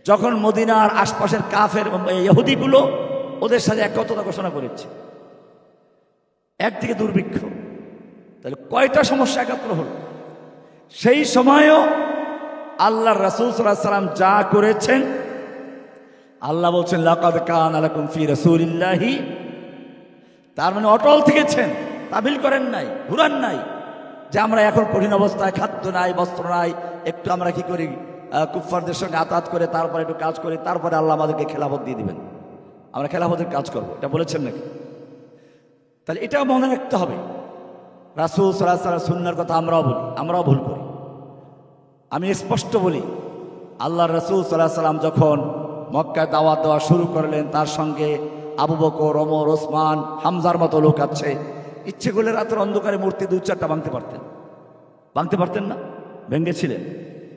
যখন মদিনার আশপাশের কাফের ইহুদিগুলো ওদের সাথে একত্রতা ঘোষণা করেছে, একদিকে দুর্ভিক্ষ, তাহলে কয়টা সমস্যা একাত্র হল। সেই সময়ও আল্লাহর রাসূল সাল্লাল্লাহু আলাইহি ওয়াসাল্লাম যা করেছেন, আল্লাহ বলছেন লাকাদ কানা লাকুম ফি রাসূলিল্লাহি, তার মানে অটল থেকেছেন, তাবিল করেন নাই, ঘুরান নাই যে আমরা এখন কঠিন অবস্থায়, খাদ্য নাই, বস্ত্র নাই, একটু আমরা কি করি কুফফারদের সঙ্গে আতাত করে তারপরে একটু কাজ করি, তারপরে আল্লাহ আমাদেরকে খেলাফত দিয়ে দিবেন, আমরা খেলাফতের কাজ করবো, এটা বলেছেন নাকি? তাহলে এটাও মনে রাখতে হবে। রাসূল সাল্লাল্লাহু আলাইহি ওয়াসাল্লাম সুন্নাহর কথা আমরাও ভুল করি। আমি স্পষ্ট বলি, আল্লাহর রাসূল সাল্লাল্লাহু আলাইহি ওয়াসাল্লাম যখন মক্কায় দাওয়াত দেওয়া শুরু করলেন, তার সঙ্গে আবু বকর, ওমর, ওসমান, হামজার মতো লোক আছে। ইচ্ছে করলে রাতের অন্ধকারে মূর্তি দু চারটা ভাঙতে পারতেন না? ভেঙেছিলেন,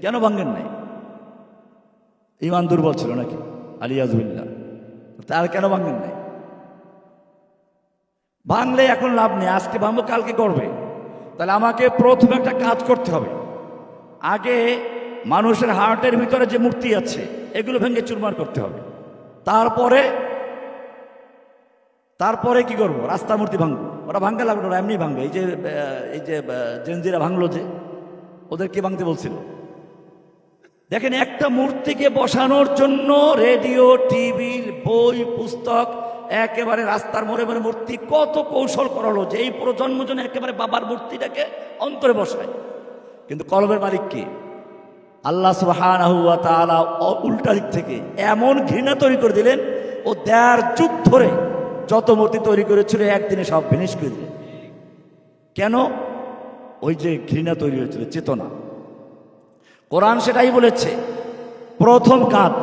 কেন ভাঙেন নাই? ঈমান দুর্বল ছিল নাকি? আলিয়াযুবিল্লাহ। তার কেন ভাঙেন নাই? ভাঙলে এখন লাভ নেই, আজকে ভাঙবো কালকে করবে। তাহলে আমাকে প্রথমে একটা কাজ করতে হবে। আগে মানুষের হার্টের ভিতরে যে মূর্তি আছে এগুলো ভেঙে চুরমার করতে হবে। তারপরে কি করবো? রাস্তার মূর্তি ভাঙবো। ওরা ভাঙতে লাগলো না, এমনি ভাঙবে। এই যে জেনজিরা ভাঙলো, যে ওদের কে ভাঙতে বলছিল? দেখেন, একটা মূর্তিকে বসানোর জন্য রেডিও, টিভির, বই, পুস্তক, একেবারে রাস্তার মোড়ে মোড়ে মূর্তি, কত কৌশল করালো যে এই প্রজন্ম যেন একেবারে বাবার মূর্তিটাকে অন্তরে বসায়। কিন্তু কলবের মালিক কি? আল্লাহ সুবহানাহু ওয়া তাআলা উল্টা দিক থেকে এমন ঘৃণা তৈরি করে দিলেন, ও ১.৫ যুগ ধরে যত মূর্তি তৈরি করেছিল একদিনে সব ফিনিশ করে দিলেন। কেন? ওই যে ঘৃণা তৈরি হয়েছিল, চেতনা। কোরআন সেটাই বলেছে, প্রথম কাজ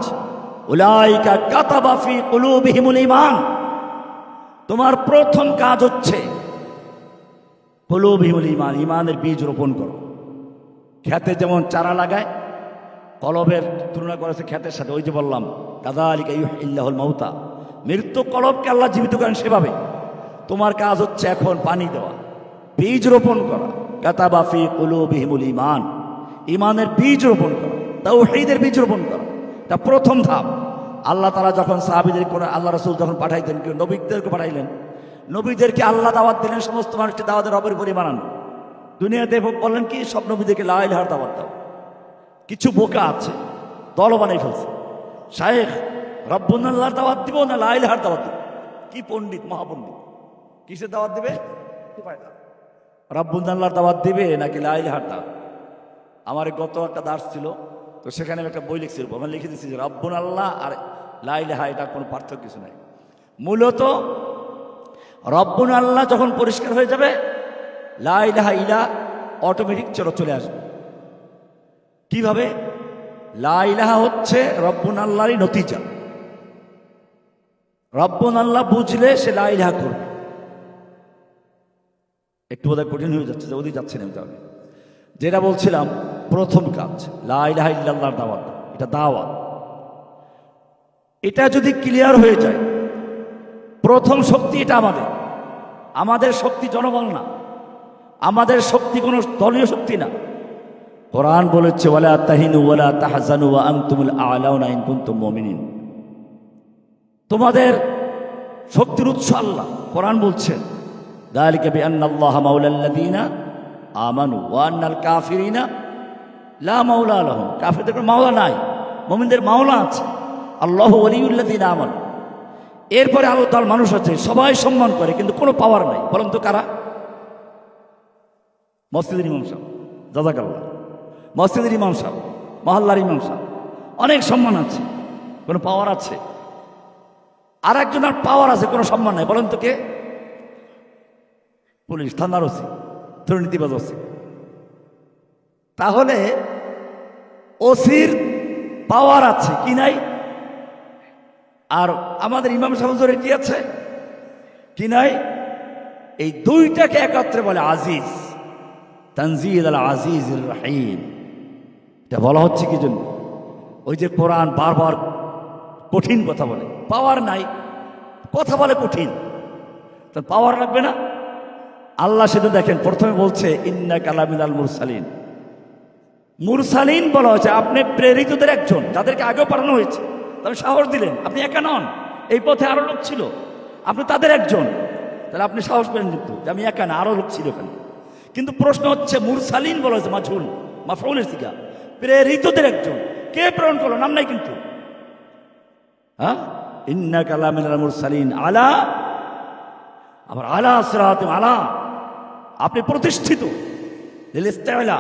উলাইকা কাতাবা ফি কুলুবিহিমুল ঈমান। তোমার প্রথম কাজ হচ্ছে কুলুবিহিমুল ঈমান, ঈমানের বীজ রোপণ করো। খেতে যেমন চারা লাগায়, কলবের তুলনা করেছে খেতের সাথে। ওই যে বললাম, কাযালিকা ইউহয়িল্লাহুল মাউতা, মৃত্যু কলবকে আল্লাহ জীবিত করেন সেভাবে। তোমার কাজ হচ্ছে এখন পানি দেওয়া, বীজ রোপণ করা। কাতাবা ফি কুলুবিহিমুল ঈমান, ঈমানের বীজ রোপণ করা, তাওহীদের বীজ রোপণ করা। এটা প্রথম ধাপ। আল্লাহ তাআলা যখন সাহাবীদের করে, আল্লাহ রাসূল যখন পাঠাইতেন, কেউ নবীদেরকে পাঠাইলেন, নবীদেরকে আল্লাহ দাওয়াত দিলেন, সমস্ত মানুষকে দাওয়াতের রবের উপরই বানানো। দুনিয়াতে বললেন কি, সব নবীদেরকে লা ইলাহার দাওয়াত দাও। কিছু বোকা আছে, দল বানাই ফেলছে, শায়েখ রব্বুনাল্লাহর দাওয়াত দিব না লা ইলাহার দাওয়াত দিব। কি পণ্ডিত, মহাপণ্ডিত, কিসের দাওয়াত দিবে? রব্বুনাল্লাহর দাওয়াত দিবে নাকি লা ইলাহার দাওয়াত? আমার গত একটা দার্স ছিল, তো সেখানে আমি একটা বই লিখছি, ওখানে লিখে দিচ্ছি যে রব্বুন আল্লাহ আর লা ইলাহা এটা কোনো পার্থক্য কিছু নাই। মূলত রব্বুন আল্লাহ যখন পরিষ্কার হয়ে যাবে, লা ইলাহা ইলা অটোমেটিক চলে আসবে। কিভাবে? লা ইলাহা হচ্ছে রব্বুন আল্লাহরই নতিজা। রব্বুন আল্লাহ বুঝলে সে লা ইলাহা করবে। একটু বোধহয় কঠিন হয়ে যাচ্ছে, ওদিকে যাচ্ছে না আমি। তাহলে যেটা বলছিলাম, প্রথম কাজ লা ইলাহা ইল্লাল্লাহর দাওয়াত, এটা দাওয়াত। এটা যদি ক্লিয়ার হয়ে যায়, প্রথম শক্তি এটা আমাদের শক্তি জনগণ না, আমাদের শক্তি কোনো দলীয় শক্তি না। কোরআন বলেছে ওয়ালা তাহিনু ওয়ালা তাহজানু ওয়া আনতুমুল আ'লাউনা ইন কুনতুম মুমিনিন। তোমাদের শক্তির উৎস আল্লাহ। কোরআন বলছে যালিকা বিআন্নাল্লাহা মাওলাল্লাযীনা আমানু ওয়া আন্নাল কাফিরিনা লা মাওলা লাহুম। কাফিরদের কোনো মাওলা নাই, মুমিনদের মাওলা আছে। আল্লাহু ওয়ালিয়ুল্লাযীনা আমানু। এরপরে আল্লাহ তাআলা মানুষ আছে, সবাই সম্মান করে, কিন্তু কোনো পাওয়ার নাই। বলেন তো কারা? মসজিদের ইমাম সাহেব, জাযাকাল্লাহ, মসজিদের ইমাম সাহেব, মহল্লার ইমাম সাহেব, অনেক সম্মান আছে, কোনো পাওয়ার আছে? আর একজনের পাওয়ার আছে, কোনো সম্মান নাই। বলেন তো কে? পুলিশ, থানার ওসি, দুর্নীতিবাজ ওসি। তাহলে ওসির পাওয়ার আছে কি নাই? আর আমাদের ইমাম সাহেবের কি আছে কি নাই? এই দুইটাকে একত্রে বলে আজিজ, তানজিল আল আজিজুর রহিম। এটা বলা হচ্ছে কি জন্য? ওই যে কোরআন বারবার কঠিন কথা বলে, পাওয়ার নাই, কথা বলে কঠিন, তার পাওয়ার লাগবে না? আল্লাহ সেটা দেখেন, প্রথমে বলছে ইন্নাকা লামিনাল মুরসালিন। মুরসালিন বলা হয়েছে, আপনি প্রেরিতদের একজন, যাদেরকে আগেও পাঠানো হয়েছে। তবে সাহস দিলেন, আপনি একা নন, এই পথে আরো লোক ছিল, আপনি তাদের একজন। তাহলে আপনি সাহস পেলেন কিন্তু যে আমি একা না, আরো লোক ছিল এখানে। কিন্তু প্রশ্ন হচ্ছে, মুরসালিন বলা হয়েছে মাঝুল, মাফউলের সিগা, প্রেরিতদের একজন। কে প্রেরণ করলো? নাম নাই কিন্তু। হ্যাঁ, ইন্নাকা লামিনাল মুরসালিন আলা, আবার আলা সিরাতিন আলা, আপনি প্রতিষ্ঠিত, লিস্তাইলা,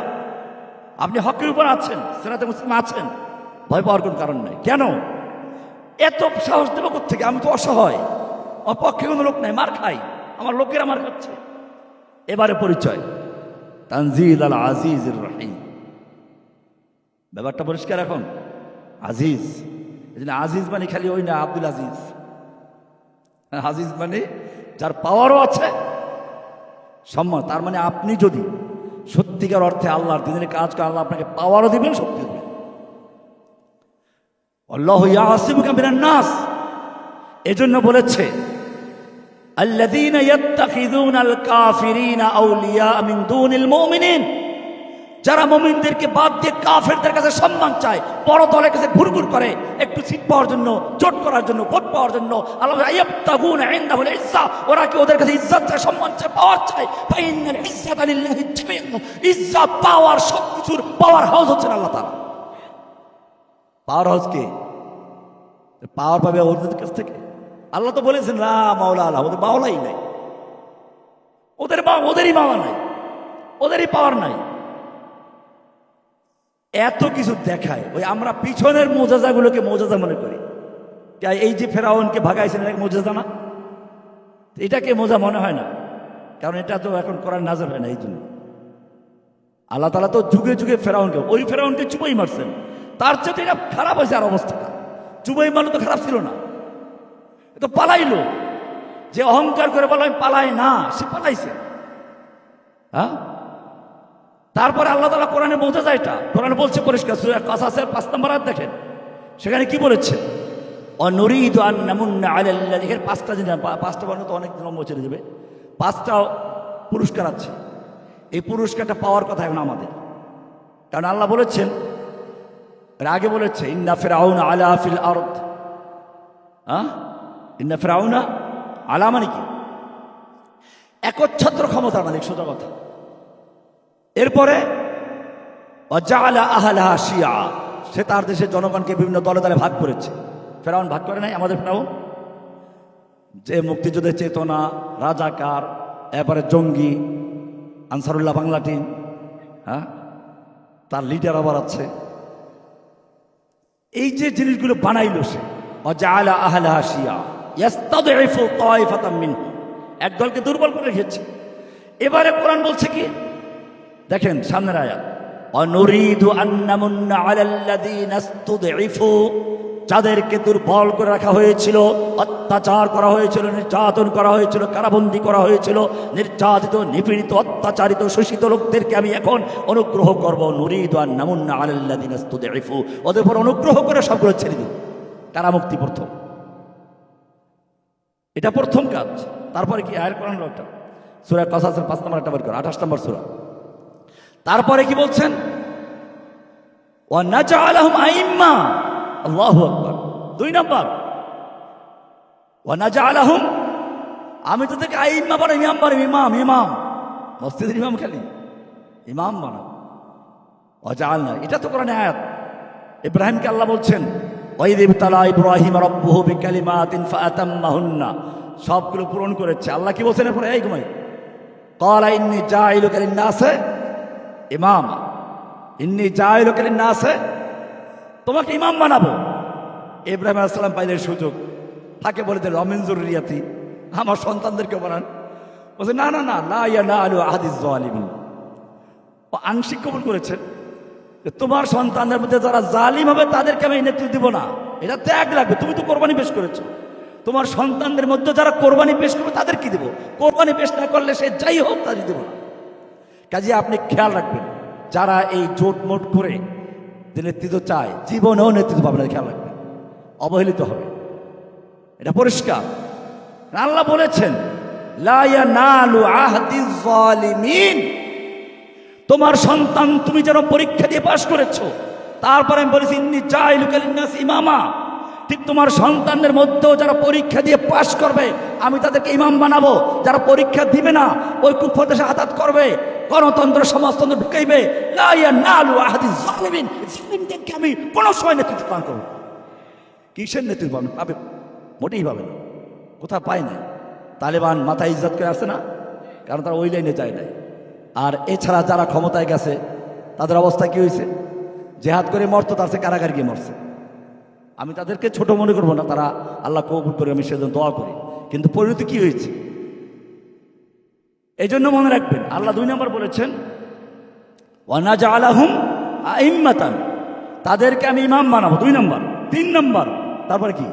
আপনি হকের উপর আছেন, সিরাতে মুস্তাকিম আছেন, ভয় পাওয়ার কোনো কারণ নাই। কেন এত সাহস দেব কোত্থেকে? আমি তো অসহায়, আমার পক্ষে কোনো লোক নাই, মার খাই, আমার লোকেরা মার খাচ্ছে। এবারে পরিচয় তানজিল আল আজিজুর রহিম। ব্যাপারটা পরিষ্কার এখন। আজিজ, এই জন্য আজিজ মানে খালি ওই না আব্দুল আজিজ। আজিজ মানে যার পাওয়ারও আছে, সম্মান। তার মানে আপনি যদি সত্যিকার অর্থে আল্লাহর দিনের কাজ করেন, আল্লাহ আপনাকে পাওয়ারও দিবেন, শক্তি দিবেন। আল্লাহু ইয়াসিমুকা মিনান নাস। এজন্য বলেছে আল্লাযীনা ইয়াত্তাখিযুনাল কাফিরিনা আউলিয়া মিন দুনিল মুমিনিন। যারা মুমিনদেরকে বাদ দিয়ে কাফেরদের কাছে সম্মান চায়, বড় দলের কাছে ঘুরঘুর করে, একটু সিট পাওয়ার জন্য, জোট করার জন্য, ভোট পাওয়ার জন্য, আল্লাহ ইয়াবতাগুনা ইনদাহুল ইজ্জা, ওরা কি ওদের কাছে ইজ্জত চায়, সম্মান চায়, পাওয়ার চায়? ফাইন্নাল ইজ্জাতা লিল্লাহি জামিআন। ইজ্জত, পাওয়ার, সবকিছুর পাওয়ার হাউস হচ্ছেন আল্লাহ তাআলা। পাওয়ার হাউস কে? পাওয়ার পাবে ওদের কাছ থেকে। আল্লাহ তো বলেছেন লা মাওলা আল্লাহ, ওদের মাওলাই নাই, ওদেরই মাওলা নাই, ওদেরই পাওয়ার নাই। এত কিছু দেখায়, ওই আমরা পিছনের মোজাজাগুলোকে মোজাজা মনে করি। এই যে ফেরাউনকে ভাগাইছেন, এটাকে মোজাজা না? এটাকে মোজা মনে হয় না, কারণ এটা তো এখন করার নাজার হয় না। এই জন্য আল্লাহ তাআলা তো যুগে যুগে ফেরাউনকে, ওই ফেরাউনকে চুবাই মারছেন, তার চেয়ে এটা খারাপ হয়েছে আর অবস্থাটা। চুবাই মারলে তো খারাপ ছিল না, এ তো পালাইলো। যে অহংকার করে বলো আমি পালাই না, সে পালাইছে। হ্যাঁ, তারপরে আল্লাহ তাআলা কোরআনে মোজাজা, এটা কোরআনে বলছে পরিষ্কার, সূরা কাসাসের 5 নম্বর আয়াত দেখেন, সেখানে কি বলেছে? অনুরিদু আন নামুন্না আলাল্লাযী। এর 5টা জিনিস, 5টা বর্ণ তো অনেক লম্বা চলে যাবে। 5টা পুরস্কার আছে, এই পুরস্কারটা পাওয়ার কথা এখন আমাদের। কারণ আল্লাহ বলেছেন, এর আগে বলেছে ইন্না ফিরআউনা আলা ফিল আরদ। হ্যাঁ, ইন্না ফিরআউনা আলা মানে কি? একচ্ছত্র ক্ষমতার মালিক, সোজা কথা। এরপরে ওয়াজআলা আহলাহা শিয়া, সে তার দেশের জনগণকে বিভিন্ন দলে দলে ভাগ করেছে। ফেরাউন ভাগ করে নাই আমাদের ফেরাউন, যে মুক্তিযুদ্ধের চেতনা, রাজাকার, এবারে জঙ্গি, আনসারুল্লাহ বাংলা টিম, হ্যাঁ, তার লিডার আবার আছে। এই যে জিনিসগুলো বানাইলো সে, ওয়াজআলা আহলাহা শিয়া ইয়াস্তাদঈফু তায়ফাতাম মিনহুম, একদলকে দুর্বল করে রেখেছে। এবারে কোরআন বলছে কি দেখেন সামনের আয়াত, অনুরিদু আন্নামুন্না আলাল্লাযীনা ইসতুদঈফু, যাদেরকে দুর্বল করে রাখা হয়েছিল, অত্যাচার করা হয়েছিল, নির্যাতন করা হয়েছিল, কারাবন্দী করা হয়েছিল, নির্যাতিত, নিপীড়িত, অত্যাচারিত, শোষিত লোকদেরকে আমি এখন অনুগ্রহ করব। নুরিদু আন্নামুন্না আলাল্লাযীনা ইসতুদঈফু, ওদের উপর অনুগ্রহ করে সবগুলো ছেড়ে দিই। কারামুক্তি প্রথম, এটা প্রথম কাজ। তারপরে কি আয়ার কোরআন একটা সূরা কাসাসের 5 নম্বর একটা বের করে 28 নম্বর সূরা। তারপরে কি বলছেন, ওয়া নাজআলাহুম আইম্মা, আল্লাহু আকবার। 2 নম্বর, ওয়া নাজআলাহুম, আমি তোদেরকে আইম্মা বানাই, ইমাম বানাই, ইমাম মসজিদের ইমাম, খালি ইমাম বানাবো। ওয়াজআলনা, এটা তো কোরআনে আয়াত। ইব্রাহিমকে আল্লাহ বলছেন, ওয়াইয ইবতালা ইব্রাহিম রাব্বুহু বিকালিমাতিন ফাআতাম্মাহুন্না, সবগুলো পূরণ করেছে। আল্লাহ কি বলছেন এরপরে, এই ঘুমাই, ক্বালা ইন্নী জাইলুকা লিন-নাসি ইমামা, ইন্নী জাইলুকা লিন-নাসি, তোমাকে ইমাম বানাবো। ইব্রাহিম আলাইহিস সালাম পাইলেন সুযোগ, তাকে বলে দিলেন রমিন যুররিয়াতি, আমার সন্তানদেরকে বানান। বলছে না না না, লা ইয়ানালু আহাদিজ যালিমিন। ও আংশিক কবুল করেছেন, তোমার সন্তানদের মধ্যে যারা জালিম হবে তাদেরকে আমি নেতৃত্ব দিব না, এটা ত্যাগ লাগবে। তুমি তো কোরবানি পেশ করেছো, তোমার সন্তানদের মধ্যে যারা কোরবানি পেশ করবে তাদের কি দেব? কোরবানি পেশ না করলে সে যাই হোক তাদের দেব না। কাজে আপনি খেয়াল রাখবেন, যারা এই জোট মোট করে যে নেতৃত্ব চায়, জীবনেও নেতৃত্ব পাবে না, খেয়াল রাখবেন, অবহেলিত হবে। এটা পরিষ্কার। আল্লাহ বলেছেন, লা ইয়ানালু আহদিজ যালিমিন, তোমার সন্তান তুমি যেন পরীক্ষা দিয়ে পাশ করেছো, তারপরে আমি বলেছি ইন্নী জাইলুকা লিন-নাসি ইমামা, ঠিক তোমার সন্তানদের মধ্যেও যারা পরীক্ষা দিয়ে পাশ করবে আমি তাদেরকে ইমাম বানাবো। যারা পরীক্ষা দিবে না, ওই কুফর দেশে আঘাত করবে, গণতন্ত্র সমাজতন্ত্র ঢুকাইবে, লা ইয়ানালু আহদিজ যালিমিন, জালিমদেরকে আমি কোনো সময় নেতৃত্ব দান করব। কিসের নেতৃত্ব পাবে? মোটেই পাবে না, কোথাও পায় না। তালেবান মাথায় ইজ্জত করে আসে না, কারণ তারা ওই লাইনে যায় নাই। আর এছাড়া যারা ক্ষমতায় গেছে তাদের অবস্থা কি হয়েছে? জেহাদ করে মরতো, তার সে কারাগার গিয়ে মরছে। আমি তাদেরকে ছোট মনে করবো না, তারা আল্লাহ কবুল করে, আমি সেজন্য দোয়া করি। কিন্তু পরিণতি কি হয়েছে এই জন্য মনে রাখবেন। আল্লাহ 2 নম্বর বলেছেন, ওয়া নাজআলাহুম আইম্মাতান, তাদেরকে আমি ইমাম বানাবো। 2 নম্বর। 3 নম্বর, তারপরে কি,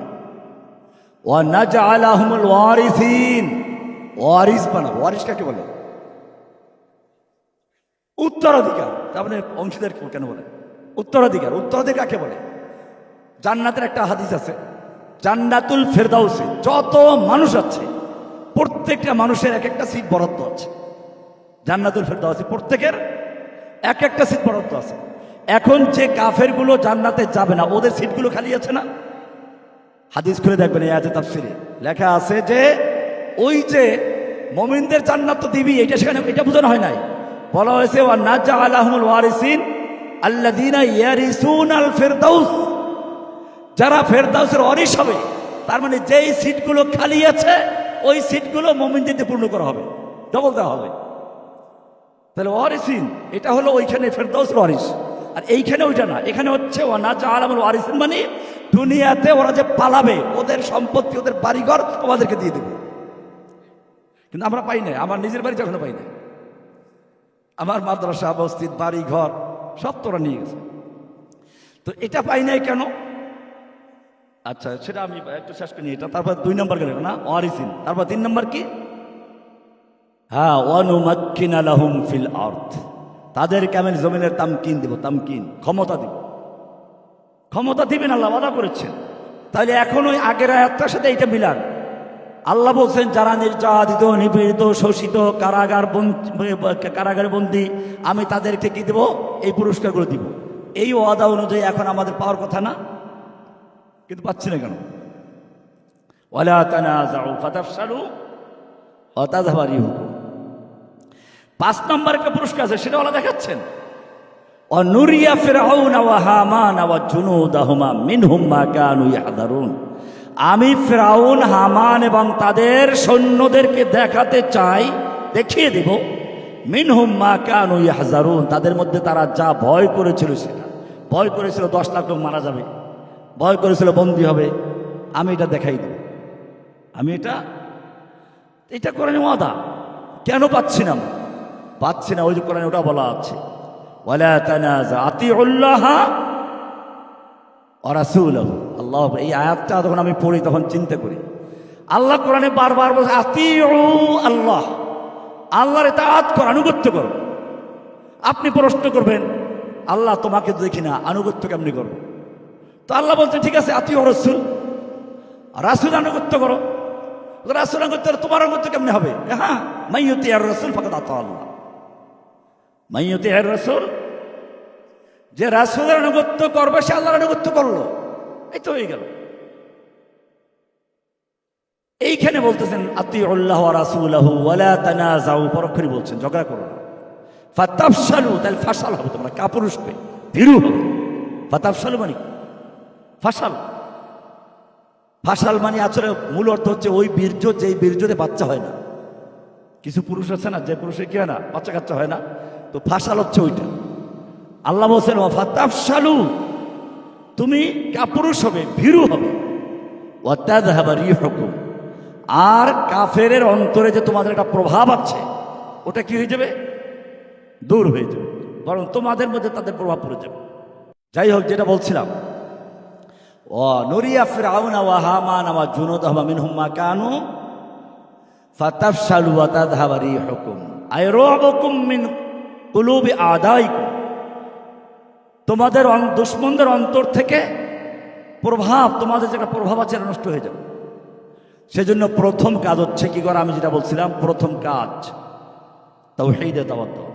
ওয়া নাজআলাহুমুল ওয়ারিসিন, ওয়ারিস বানাবো। ওয়ারিস কাকে বলে? উত্তরাধিকার। তারপরে অংশীদার কেন বলে উত্তরাধিকার? উত্তরাধিকার কাকে বলে? জান্নাতের একটা হাদিস আছে, জান্নাতুল ফেরদাউসে যত মানুষ আছে প্রত্যেকটা মানুষের এক একটা সিট বরাদ্দ আছে। জান্নাতুল ফেরদাউসে প্রত্যেকের এক একটা সিট বরাদ্দ আছে। এখন যে কাফেরগুলো জান্নাতে যাবে না, ওদের সিটগুলো খালি আছে না? হাদিস খুলে দেখবেন, এই আয়াতে তাফসিরে লেখা আছে যে ওই যে মুমিনদের জান্নাত তো দিবি, এটা সেখানে এটা বোঝানো হয় নাই। বলা হয়েছে ওয়া নাজআলাহুমুল ওয়ারিসিন আল্লাযীনা ইয়ারিসুনাল ফিরদাউস, যারা ফেরদাউসের ওয়ারিস হবে। তার মানে যেই সিটগুলো খালি আছে ওই সিটগুলো মুমিনদের পূর্ণ করা হবে, ডবল দেওয়া হবে। তাহলে ওয়ারিসিন এটা হলো ওইখানে ফেরদাউসের ওয়ারিস, আর এইখানে ওইটা না। এখানে হচ্ছে ওয়া নাজআলাহুমুল ওয়ারিসিন, মানে দুনিয়াতে ওরা যে পালাবে ওদের সম্পত্তি, ওদের বাড়িঘর আমাদেরকে দিয়ে দেবে। কিন্তু আমরা পাই না, আমার নিজের বাড়ি যখন পাই না, আমার মাদ্রাসা, মসজিদ, বাড়ি ঘর সব তোরা নিয়ে গেছে। তো এটা পাই নাই কেন? আচ্ছা সেটা আমি একটু শেষ করি এটা। তারপর 2 নম্বর গেল না, ওয়ারিসিন। তারপর 3 নম্বর কি? হ্যাঁ, ওয়ানুমাক্কিনা লাহুম ফিল আরদ, তাদেরকে আমি জমিনের তামকিন দিব। তামকিন ক্ষমতা দিব। ক্ষমতা দিবেন, আল্লাহ ওয়াদা করেছেন। তাহলে এখন ওই আগের আয়াতটার সাথে এইটা মিলান। আল্লাহ বলছেন যারা নির্যাতিত, নিপীড়িত, শোষিত, কারাগারে বন্দী, আমি তাদেরকে কি দেব? এই পুরস্কারগুলো দিব। এই ওয়াদা অনুযায়ী এখন আমাদের পাওয়ার কথা না, কিন্তু পাচ্ছি না কেন? ওয়ালা তানাযাউ ফাতাফশালু ওয়া তাযহাবা রিহুকুম। 5 নম্বর একটা পুরস্কার আছে, সেটা আল্লাহ দেখাচ্ছেন, ওয়া নুরিয়া ফিরআউনা ওয়া হামানা ওয়া জুনুদাহুমা মিনহুম মা কানু ইয়াহযারুন। আমি ফিরআউন, হামান এবং তাদের সৈন্যদেরকে দেখাতে চাই, দেখিয়ে দেব, মিনহুম মা কানু ইয়াহযারুন, তাদের মধ্যে তারা যা ভয় করেছিল সেটা। ভয় করেছিল 10 লাখ লোক মারা যাবে, ভয় করেছিল বন্দী হবে, আমি এটা দেখাই দেব, আমি এটা কোরআনে ওয়াদা। কেন পাচ্ছি না? পাচ্ছি না, ওই যে কোরআনে ওটা বলা আছে, ওয়ালা তানাজা আতিউল্লাহ ওয়া রাসূলহু। আল্লাহ, এই আয়াতটা যখন আমি পড়ি তখন চিন্তা করি, আল্লাহ কোরআনে বারবার বলছে আতিউ আল্লাহ, আল্লাহর ইতাআত করো, আনুগত্য করো। আপনি প্রশ্ন করবেন, আল্লাহ তোমাকে দেখি না, আনুগত্য কেমনি করবো? তো আল্লাহ বলছেন ঠিক আছে, আতিউ রাসূল, রাসূল আনুগত্য করো। রাসূল আনুগত্য তোমার আনুগত্য কেমনে হবে? হ্যাঁ, মাইয়ুতিআর রাসূল ফাকাদ আতা আল্লাহ, মাইয়ুতিআর রাসূল, যে রাসূলের আনুগত্য করবে সে আল্লাহর আনুগত্য করলো, এই তো হয়ে গেল। এইখানে বলতেছেন আতিউল্লাহ ওয়া রাসূলাহু ওয়ালা তানাজাউ, পরক্ষণই বলছেন ঝগড়া করো না। ফাতাফশালু, তাহলে ফাসাল হবে, তোমরা কাপুরুষ হবে, ভীরু হবে। ফাতাফশালু মানে ফাসাল, ফাসাল মানে আসলে মূল অর্থ হচ্ছে ওই বীর্য, যেই বীর্যতে বাচ্চা হয় না। কিছু পুরুষ আছে না, যে পুরুষের কি হয় না, বাচ্চা কাচ্চা হয় না, তো ফাসাল হচ্ছে ওইটা। আল্লাহ বলছেন ফাতাফশালু, তুমি কাপুরুষ হবে, ভীরু হবে। ওয়া তাযহাবা রিহুকুম, আর কাফেরের অন্তরে যে তোমাদের একটা প্রভাব আছে ওটা কি হয়ে যাবে? দূর হয়ে যাবে, বরং তোমাদের মধ্যে তাদের প্রভাব পড়ে যাবে। যাই হোক, যেটা বলছিলাম, ও নুরিয়া ফিরআউনা ওয়া হামান ওয়া জুনুদাহুম মিনহুম মা কানু ফাতাফশালু ওয়া তাযহাবা রিহুকুম আই রুবুকুম মিন কুলুবি আদাইকুম, তোমাদের দুশমনদের অন্তর থেকে প্রভাব, তোমাদের যে একটা প্রভাব আছে এটা নষ্ট হয়ে যাবে। সেজন্য প্রথম কাজ হচ্ছে কি করা? আমি যেটা বলছিলাম, প্রথম কাজ তাওহীদে তাওয়াক্কুল।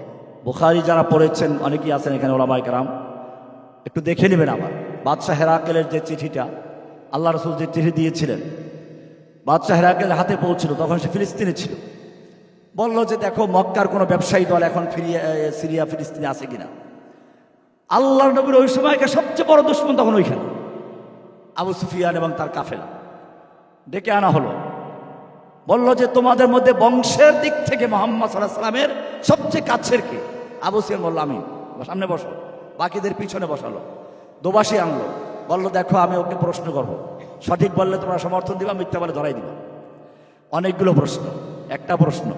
বুখারী যারা পড়েছেন অনেকেই আছেন এখানে ওলামায়ে কেরাম, একটু দেখে নেবেন। আবার বাদশাহ হেরাকেলের যে চিঠিটা, আল্লাহ রাসূল যে চিঠি দিয়েছিলেন, বাদশাহ হেরাকেলের হাতে পৌঁছল, তখন সে ফিলিস্তিনে ছিল। বলল যে দেখো, মক্কার কোনো ব্যবসায়ী দল এখন সিরিয়া ফিলিস্তিনে আছে কিনা। আল্লাহর নবীর ওই সময়কে সবচেয়ে বড় দুশমন তখন ওইখানে আবু সুফিয়ান এবং তার কাফেলা ডেকে আনা হলো। বলল যে তোমাদের মধ্যে বংশের দিক থেকে মুহাম্মদ সাল্লাল্লাহু আলাইহি সাল্লামের সবচেয়ে কাছের কে? আবু সুফিয়ান বলল আমি। সামনে বসো, বাকিদের পিছনে বসালো, দোবাসী আনলো, বলল দেখো আমি ওকে প্রশ্ন করবো, সঠিক বললে তোমরা সমর্থন দিবা, মিথ্যা বলে ধরাই দিবা। অনেকগুলো প্রশ্ন, একটা প্রশ্ন,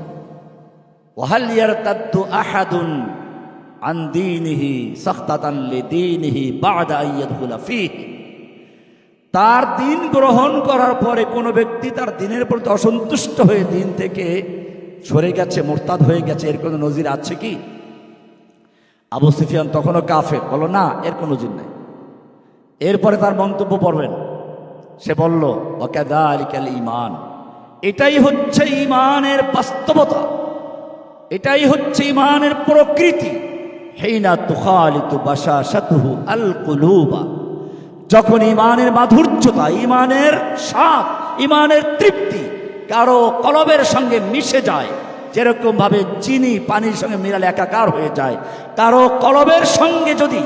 ওয়াহাল ইয়ারতাদ্দু আহাদুন আন দীনিহি সাখতাতান লিদীনিহি বা'দা আন ইয়াদখুলা ফীহি, তার দিন গ্রহণ করার পরে কোনো ব্যক্তি তার দিনের প্রতি অসন্তুষ্ট হয়ে দিন থেকে সরে গেছে, মোরতাদ হয়ে গেছে, এর কোনো নজির আছে কি? আবু সুফিয়ান তখনও কাফের, বলল না, এর কোনো নজির নাই। এরপরে তার মন্তব্য পড়বেন, সে বলল ওয়াকাযালিকাল ঈমান, এটাই হচ্ছে ঈমানের বাস্তবতা, এটাই হচ্ছে ঈমানের প্রকৃতি। হিনা তুখালিতু বাশাশাতুহু আল কুলুবা, যখন ঈমানের মাধুর্যতা, ঈমানের স্বাদ, ঈমানের তৃপ্তি কারো কলবের সঙ্গে মিশে যায়, যেরকম ভাবে চিনি পানির সঙ্গে মিলালে একাকার হয়ে যায়, কারো কলবের সঙ্গে যদি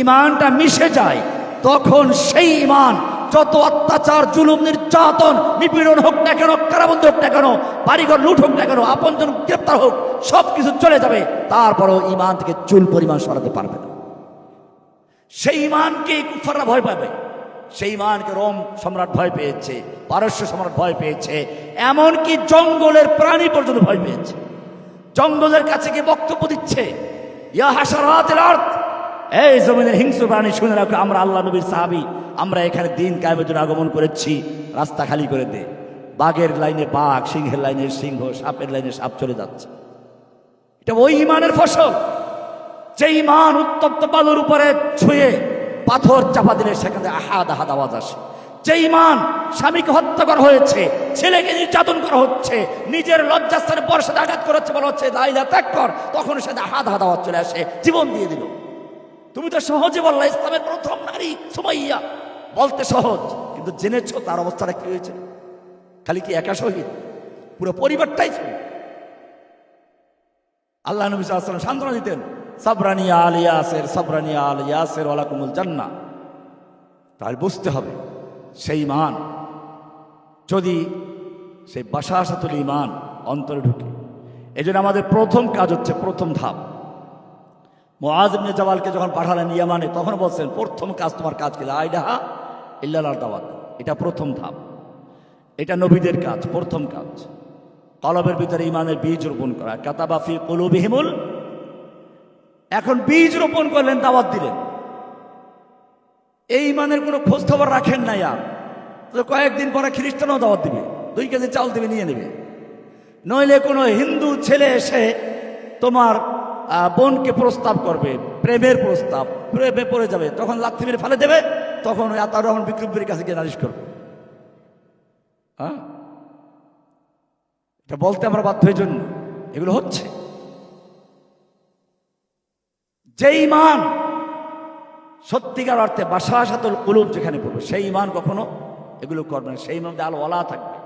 ঈমানটা মিশে যায়, তখন সেই ঈমান যত অত্যাচার, জুলুম, নির্যাতন, নিপীড়ন হোক না কেন, কারাবন্দী হোক না কেন, বাড়িঘর লুট হোক না কেন, আপনজন গ্রেপ্তার হোক, সব কিছু চলে যাবে, তারপরও ঈমান থেকে চুল পরিমাণ সরাতে পারবে না। সেই ঈমানকে কুফাররা ভয় পাবে, সেই ঈমানকে রোম সম্রাট ভয় পেয়েছে, পারস্য সম্রাট ভয় পেয়েছে, এমনকি জঙ্গলের প্রাণী পর্যন্ত ভয় পেয়েছে। জঙ্গলের কাছে গিয়ে বক্তব্য দিচ্ছে, ইয়া হাশারাতিল আরদ, এই জমিনের হিংস্র প্রাণী শুনে রাখো, আমরা আল্লাহ নবীর সাহাবী, আমরা এখানে দিন কায়েমের জন্য আগমন করেছি, রাস্তা খালি করে দে। বাঘের লাইনে বাঘ, সিংহের লাইনে সিংহ, সাপের লাইনে সাপ চলে যাচ্ছে। এটা ওই ঈমানের ফসল, যে ঈমান উত্তপ্ত বালুর উপরে ছুঁয়ে পাথর চাপা দিলে সেখানে আহাদ আহাদ আওয়াজ আসে। যে ঈমান স্বামীকে হত্যা করা হয়েছে, ছেলেকে নির্যাতন করা হচ্ছে, নিজের লজ্জাস্থানে বর্ষা আঘাত করা হচ্ছে, বলা হচ্ছে লা ইলাহা ত্যাগ কর, তখন সেটা আহাদ আহাদ আওয়াজ চলে আসে, জীবন দিয়ে দিল। তুমি তো সহজে বললা ইসলামের প্রথম নারী সুমাইয়া, বলতে সহজ, কিন্তু জেনেছো তার অবস্থাটা কি হয়েছে? খালি কি একা শহীদ? পুরো পরিবারটাই শহীদ। আল্লাহ নবী সাল্লাল্লাহু আলাইহি ওয়াসাল্লাম সান্ত্বনা দিতেন, সাবরানি আল ইয়াসির, সাবরানি আল ইয়াসির ওয়ালাকুমুল জান্নাহ। তাহলে বুঝতে হবে সেই ঈমান যদি সেই বাশাশাতুল ঈমান অন্তরে ঢুকে, এজন্য আমাদের প্রথম কাজ হচ্ছে, প্রথম ধাপ, মুআয ইবনে জাবালকে যখন পাঠালেন ইয়ামানে, তখন বলছেন প্রথম কাজ, তোমার কাজ কি? লা ইলাহা ইল্লাল্লাহর দাওয়াত দেওয়া। এটা প্রথম ধাপ, এটা নবীদের কাজ, প্রথম কাজ। কলবের ভিতরে ইমানের বীজ রোপণ করা। কাতাবা ফি কুলুবিহিমুল, এখন বীজ রোপণ করলেন, দাওয়াত দিলেন, এই ইমানের কোনো খোঁজ খবর রাখেন না। আর তো কয়েকদিন পরে খ্রিস্টানও দাওয়াত দিবে, 2 কেজি চাল দিবে, নিয়ে নেবে। নইলে কোনো হিন্দু ছেলে এসে তোমার বোনকে প্রস্তাব করবে, প্রেমের প্রস্তাব, প্রেমে পড়ে যাবে, তখন লাথি মেরে ফেলে দেবে, তখন ওই আতাউর রহমান বিক্রমপুরীর কাছে গিয়ে নালিশ করবে। হ্যাঁ, এটা বলতে আমরা বাধ্য হয়ে জন্য এগুলো হচ্ছে। যে ইমান সত্যিকার অর্থে বাসাসাতুল কুলুব যেখানে পড়বে, সেই ইমান কখনো এগুলো করবে না। সেই ইমান আল ওয়ালা থাকবে,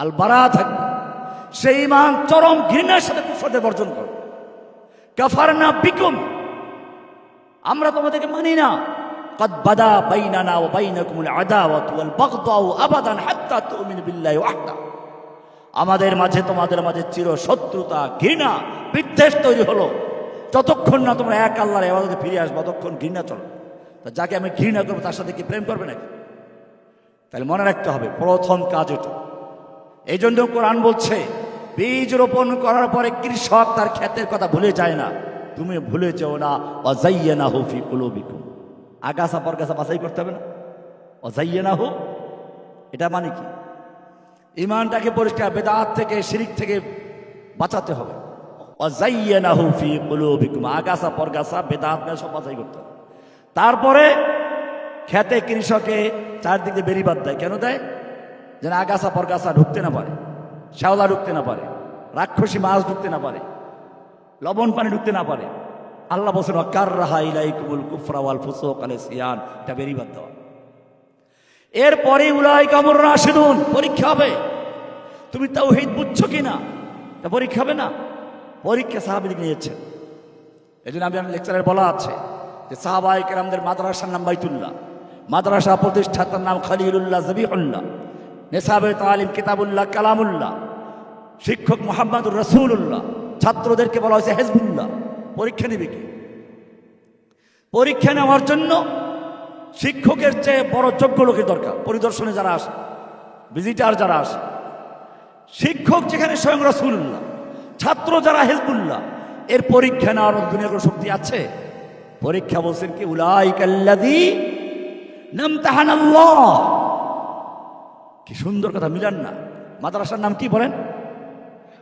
আল বারা থাকবে। সেই ইমান চরম ঘৃণার সাথে কুফরদের বর্জন করবে। কাফারনা বিকুম, আমরা তোমাদেরকে মানি না। قد بدا بيننا وبينكم العداوة والبغضاء أبدا حتى تؤمنوا بالله وحده, আমাদের মাঝে তোমাদের মাঝে চির শত্রুতা, ঘৃণা, বিদ্বেষ তৈরি হলো যতক্ষণ না তোমরা এক আল্লাহর ইবাদতে ফিরে আসবে, ততক্ষণ ঘৃণা চলবে। তা যাকে আমি ঘৃণা করবো তার সাথে কি প্রেম করবে নাকি? তাহলে মনে রাখতে হবে প্রথম কাজ এটা। এই জন্য কোরআন বলছে বীজ রোপণ করার পরে কৃষক তার ক্ষেতের কথা ভুলে যায় না, তুমি ভুলে যেও না ওয়াযায়্যানাহু ফি কুলুবিকুম, আগাছা পরগাছা বাছাই করতে হবে না। ওয়াযায়্যানাহু, এটা মানে কি? ইমানটাকে পরিষ্কার বেদাত থেকে, শিরিক থেকে বাঁচাতে হবে। ওয়াযায়্যানাহু ফি কুলুবিকুম, আগাছা পরগাছা বেদাত না সব বাছাই করতে হবে। তারপরে খেতে কৃষকে চারদিকে বেড়িবাঁধ দেয়। কেন দেয়? যেন আগাছা পরগাছা ঢুকতে না পারে, শ্যাওলা ঢুকতে না পারে, রাক্ষসী মাছ ঢুকতে না পারে, লবণ পানি ঢুকতে না পারে। আল্লাহ বলছেন ওয়াকাররাহা ইলাইকুমুল কুফরা ওয়াল ফুসুক ওয়াল ইসয়ান, এটা বেড়িবাঁধ দেওয়া। এরপরে উলাইকা হুমুর রাশিদুন, পরীক্ষা হবে তুমি তাওহীদ বুঝছো কিনা, এটা পরীক্ষা হবে না? পরীক্ষা সাহাবীরা নিয়েছেন। এই জন্য আমি লেকচারের বলা আছে যে সাহাবায়ে কেরামদের মাদ্রাসার নাম বাইতুল্লাহ, মাদ্রাসা প্রতিষ্ঠাতার নাম খলিলুল্লাহ জবিহুল্লাহ, নেসাবে তালিম কিতাবুল্লাহ কালামুল্লাহ, শিক্ষক মুহাম্মদুর রাসূলুল্লাহ, ছাত্রদেরকে বলা হয়েছে হিজবুল্লাহ। পরীক্ষা নেবে কি? পরীক্ষা নেওয়ার জন্য শিক্ষকের চেয়ে বড় যোগ্য লোকের দরকার। পরিদর্শনে যারা আসে, ভিজিটার যারা আসে, শিক্ষক যেখানে স্বয়ং রাসূলুল্লাহ, ছাত্র যারা হিজবুল্লাহ, এর পরীক্ষা নেওয়ার দুনিয়ার কোনো শক্তি আছে? পরীক্ষা বলছেন কি উলাইকাল্লাযী নামতাহানাল্লাহ। কি সুন্দর কথা, মিলান না? মাদ্রাসার নাম কি বলেন?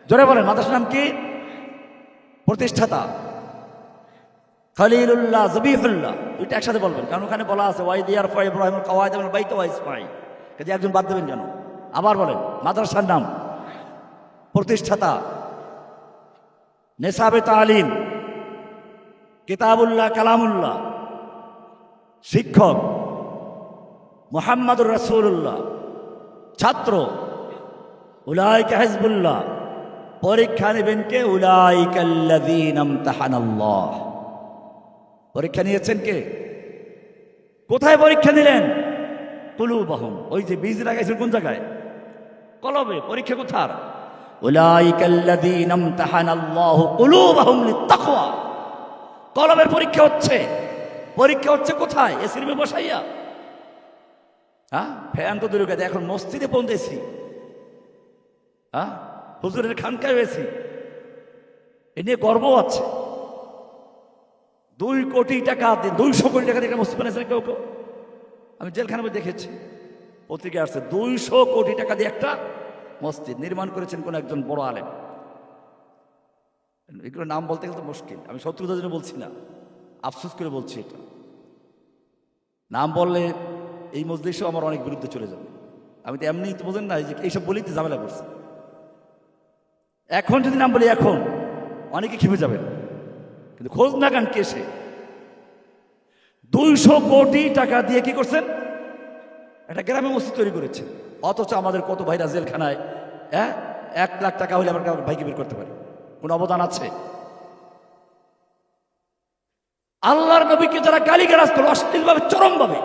জোরে বলেন, মাদ্রাসার নাম কি? প্রতিষ্ঠাতা খলিলুল্লাহ জবিহুল্লাহ, দুইটা একসাথে বলবেন, কারণ ওখানে বলা আছে ওয়াইদ ইয়ারফা ইব্রাহিমুল কওয়াইদ মিনাল বাইতি ওয়া ইসমাঈল, কাজে একজন বাদ দেবেন কেন? আবার বলেন, মাদ্রাসার নাম, প্রতিষ্ঠাতা নেসাবে তালিম কিতাবুল্লাহ কালামুল্লাহ, শিক্ষক মুহাম্মদুর রাসূলুল্লাহ, ছাত্র উলাইকা হিজবুল্লাহ। পরীক্ষা নেবেন কে? উলাইকাল্লাযীনা ইমতাহানাল্লাহ। পরীক্ষা নিয়েছেন কে? কোথায় পরীক্ষা নিলেন? কুলুবাহুম, ওই যে বীজ লাগাইছেন কোন জায়গায়? কলবে। পরীক্ষা কোথার? উলাইকাল্লাযীনা ইমতাহানাল্লাহু কুলুবাহুম লিত্তাকওয়া। কলবের পরীক্ষা হচ্ছে। পরীক্ষা হচ্ছে কোথায়? এসি রুমে বসাইয়া? হ্যাঁ, ফ্যান তো দূরে গেছে, এখন মসজিদে পৌঁছেছি, হ্যাঁ, হুজুরের খানকায় হয়েছি, এ নিয়ে গর্ব আছে। 2 কোটি টাকা, 200 কোটি টাকা দিয়ে মসজিদ বানিয়েছেন কেউ কেউ। আমি জেলখানা দেখেছি, পত্রিকায় আসছে 200 কোটি টাকা দিয়ে একটা মসজিদ নির্মাণ করেছেন কোন একজন বড় আলেম। এগুলো নাম বলতে গেলে তো মুশকিল, আমি শত্রুতার জন্য বলছি না, আফসোস করে বলছি। এটা নাম বললে এই মজলিসও আমার অনেক বিরুদ্ধে চলে যাবে। আমি তো এমনি তো বোঝেন না, যে এইসব বলেই তো ঝামেলা করছে। এখন যদি নাম বলি এখন অনেকে খেপে যাবেন, কিন্তু খোঁজ না গান কে সে? 200 কোটি টাকা দিয়ে কি করছেন? একটা গ্রামে মসজিদ তৈরি করেছে। অথচ আমাদের কত ভাইরা জেলখানায়, 1 লাখ টাকা হলে আমার ভাইকে বের করতে পারে। কোন অবদান আছে? আল্লাহর নবীকে যারা গালিগালাজ করলো অশ্লীলভাবে, চরমভাবে,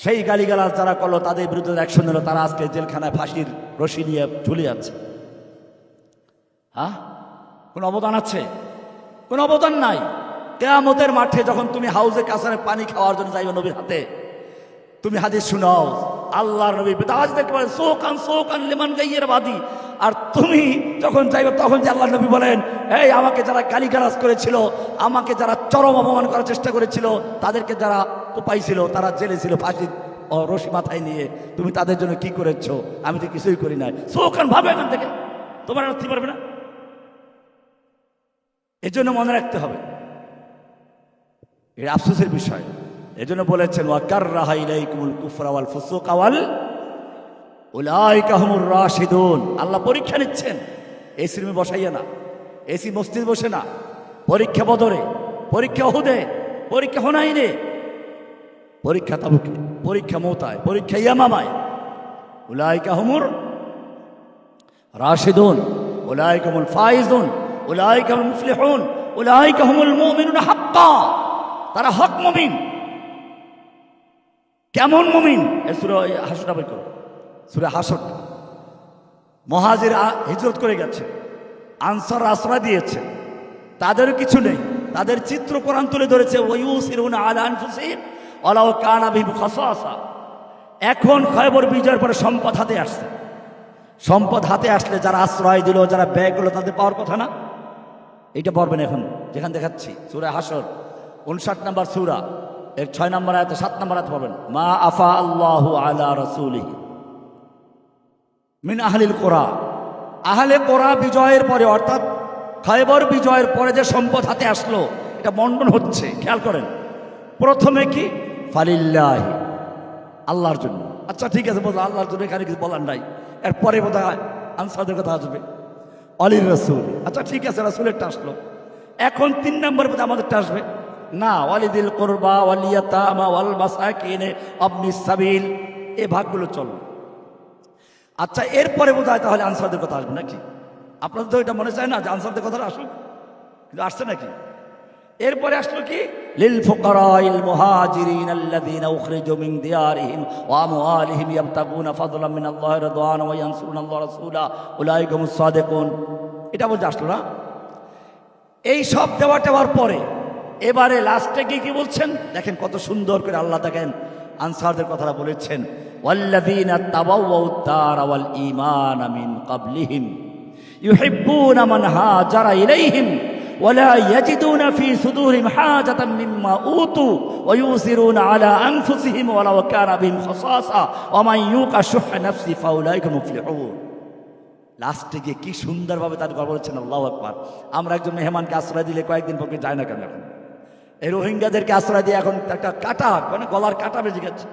সেই গালিগালাজ যারা করলো তাদের বিরুদ্ধে অ্যাকশন নিল, তারা আজকে জেলখানায় ফাঁসির রশি নিয়ে ঝুলে আছে। হ্যাঁ, কোন অবদান আছে? কোন অবদান নাই। কিয়ামতের মাঠে যখন তুমি হাউজে কাসারে পানি খাওয়ার জন্য যাইবে নবীর হাতে, তুমি হাদিস শুনাও, আল্লাহর নবী বেদাজ দেখতে পারেন সোকান সোকান লিমান গাইয়ের বাদী, আর তুমি যখন চাইবে তখন যে আল্লাহর নবী বলেন, এই আমাকে যারা গালিগালাজ করেছিল, আমাকে যারা চরম অপমান করার চেষ্টা করেছিল, তাদেরকে যারা কোপাইছিল, তারা জেলে ছিল ফাঁসি রশি মাথায় নিয়ে, তুমি তাদের জন্য কি করেছো? আমি তো কিছুই করি নাই। সোকান ভাবে এখান থেকে, তোমার রাখতে পারবে না। এজন্য মনে রাখতে হবে, এটা আফসোসের বিষয়। এজন্য বলেছেন ওয়াকাররাহা ইলাইকুমুল কুফরা ওয়াল ফুসুকা ওয়াল উলাইকা হুমুর রাশিদুন। আল্লাহ পরীক্ষা নিচ্ছেন, এসি রুমে বসাইয়া না, এসি মসজিদ বসে না, পরীক্ষা বদরে, পরীক্ষা উহুদে, পরীক্ষা হুনাইনে, পরীক্ষা তাবুকে, পরীক্ষা মওতায়, পরীক্ষা ইয়ামামায়। উলাইকা হুমুর রাশিদুন, উলাইকা হুমুল ফাইজুন, উলাইকা হুমুল মুফলিহুন, উলাইকা হুমুল মুমিনুন হাক্কা। তারা হক মুমিন। কেমন মুমিন? এর সূরা হাসরটা বের করো, সূরা হাসর। মুহাজির হিজরত করে গেছে, আনসার আশ্রয় দিয়েছে, তাদেরও কিছু নেই, তাদের চিত্র কোরআন তুলে ধরেছে ওয়ায়ুসিরুনা আলা আনফুসিহিম ওয়ালাউ কানা বিহিম খাসাসা। এখন খয়বর বিজয়ের পরে সম্পদ হাতে আসছে, সম্পদ হাতে আসলে যারা আশ্রয় দিল, যারা ব্যয় করলো, তাদের পাওয়ার কথা না? এইটা পড়বেন এখন, যেখানে দেখাচ্ছি সূরা হাসর 59 নম্বর সূরা, এর 6 নম্বর আয়াতে 7 নম্বর আয়াতে পড়বেন, মা আফা আল্লাহু আলা রাসূলিহি মিন আহলিল কুরা। আহলে কুরা বিজয়ের পরে, অর্থাৎ খয়বর বিজয়ের পরে যে সম্পদ হাতে আসলো, এটা বন্টন হচ্ছে। খেয়াল করেন, প্রথমে কি ফালিল্লাহি, আল্লাহর জন্য। আচ্ছা ঠিক আছে, বললো আল্লাহর জন্য, এখানে কিছু বলার নাই। এরপরে বোধ হয় আনসারদের কথা আসবে, অলির রাসূল। আচ্ছা ঠিক আছে, রাসূলেরটা আসলো। এখন 3 নম্বর বোধ আমাদেরটা আসবে না, ওয়ালিদিল কুরবা ওয়াল ইয়াতামা ওয়াল মাসাকিন আবনিস সাবিল, এই ভাগগুলো চলবে। আচ্ছা এরপরে বোধ হয় তাহলে আনসারদের কথা আসবে নাকি? আপনাদের তো এটা মনে চায় না যে আনসারদের কথাটা আসুক, কিন্তু আসছে নাকি? এরপরে আসলো কি, লিল ফুকারাইল মুহাজিরিন আল্লাযীনা উখরিজু মিন দিয়ারিহিম ওয়া আমওয়ালিহিম ইয়াবতাগুনা ফাদলাম মিনাল্লাহি ওয়া রিদওয়ানা ওয়া ইয়ানসুরুনাল্লাহ রাসূলা উলাইকা হুমুস সাদিকুন। এটা বলতে আসলো না? এই সব দেওয়ার পরে এবারে লাস্টে কি বলছেন দেখেন, কত সুন্দর করে আল্লাহ দেখেন আনসারদের কথাটা বলেছেন, ওয়াল্লাযীনা তাবাওয়াউদ দারা ওয়াল ঈমানা মিন ক্বাবলিহিম ইউহিব্বুনা মান হাজারা ইলাইহিম ওয়ালা ইয়াজিদুনা ফি সুদুরিহিম হাজাতাম মিম্মা উতু ওয়া ইউসিরুনা আলা আনফুসিহিম ওয়ালাউ কানা বিহিম খাসাসা ওয়া মান ইউকা শুহ্হা নাফসিহি ফাউলাইকা মুফলিহুন। লাস্টে গিয়ে কি সুন্দরভাবে তার কথা বলেছেন, আল্লাহু আকবার। আমরা একজন মেহমানকে আশ্রয় দিলে কয়েকদিন পরে যায় না কেন? এখন এই রোহিঙ্গাদেরকে আশ্রয় দিয়ে এখন একটা কাটা, মানে গলার কাটা বেজে গেছে।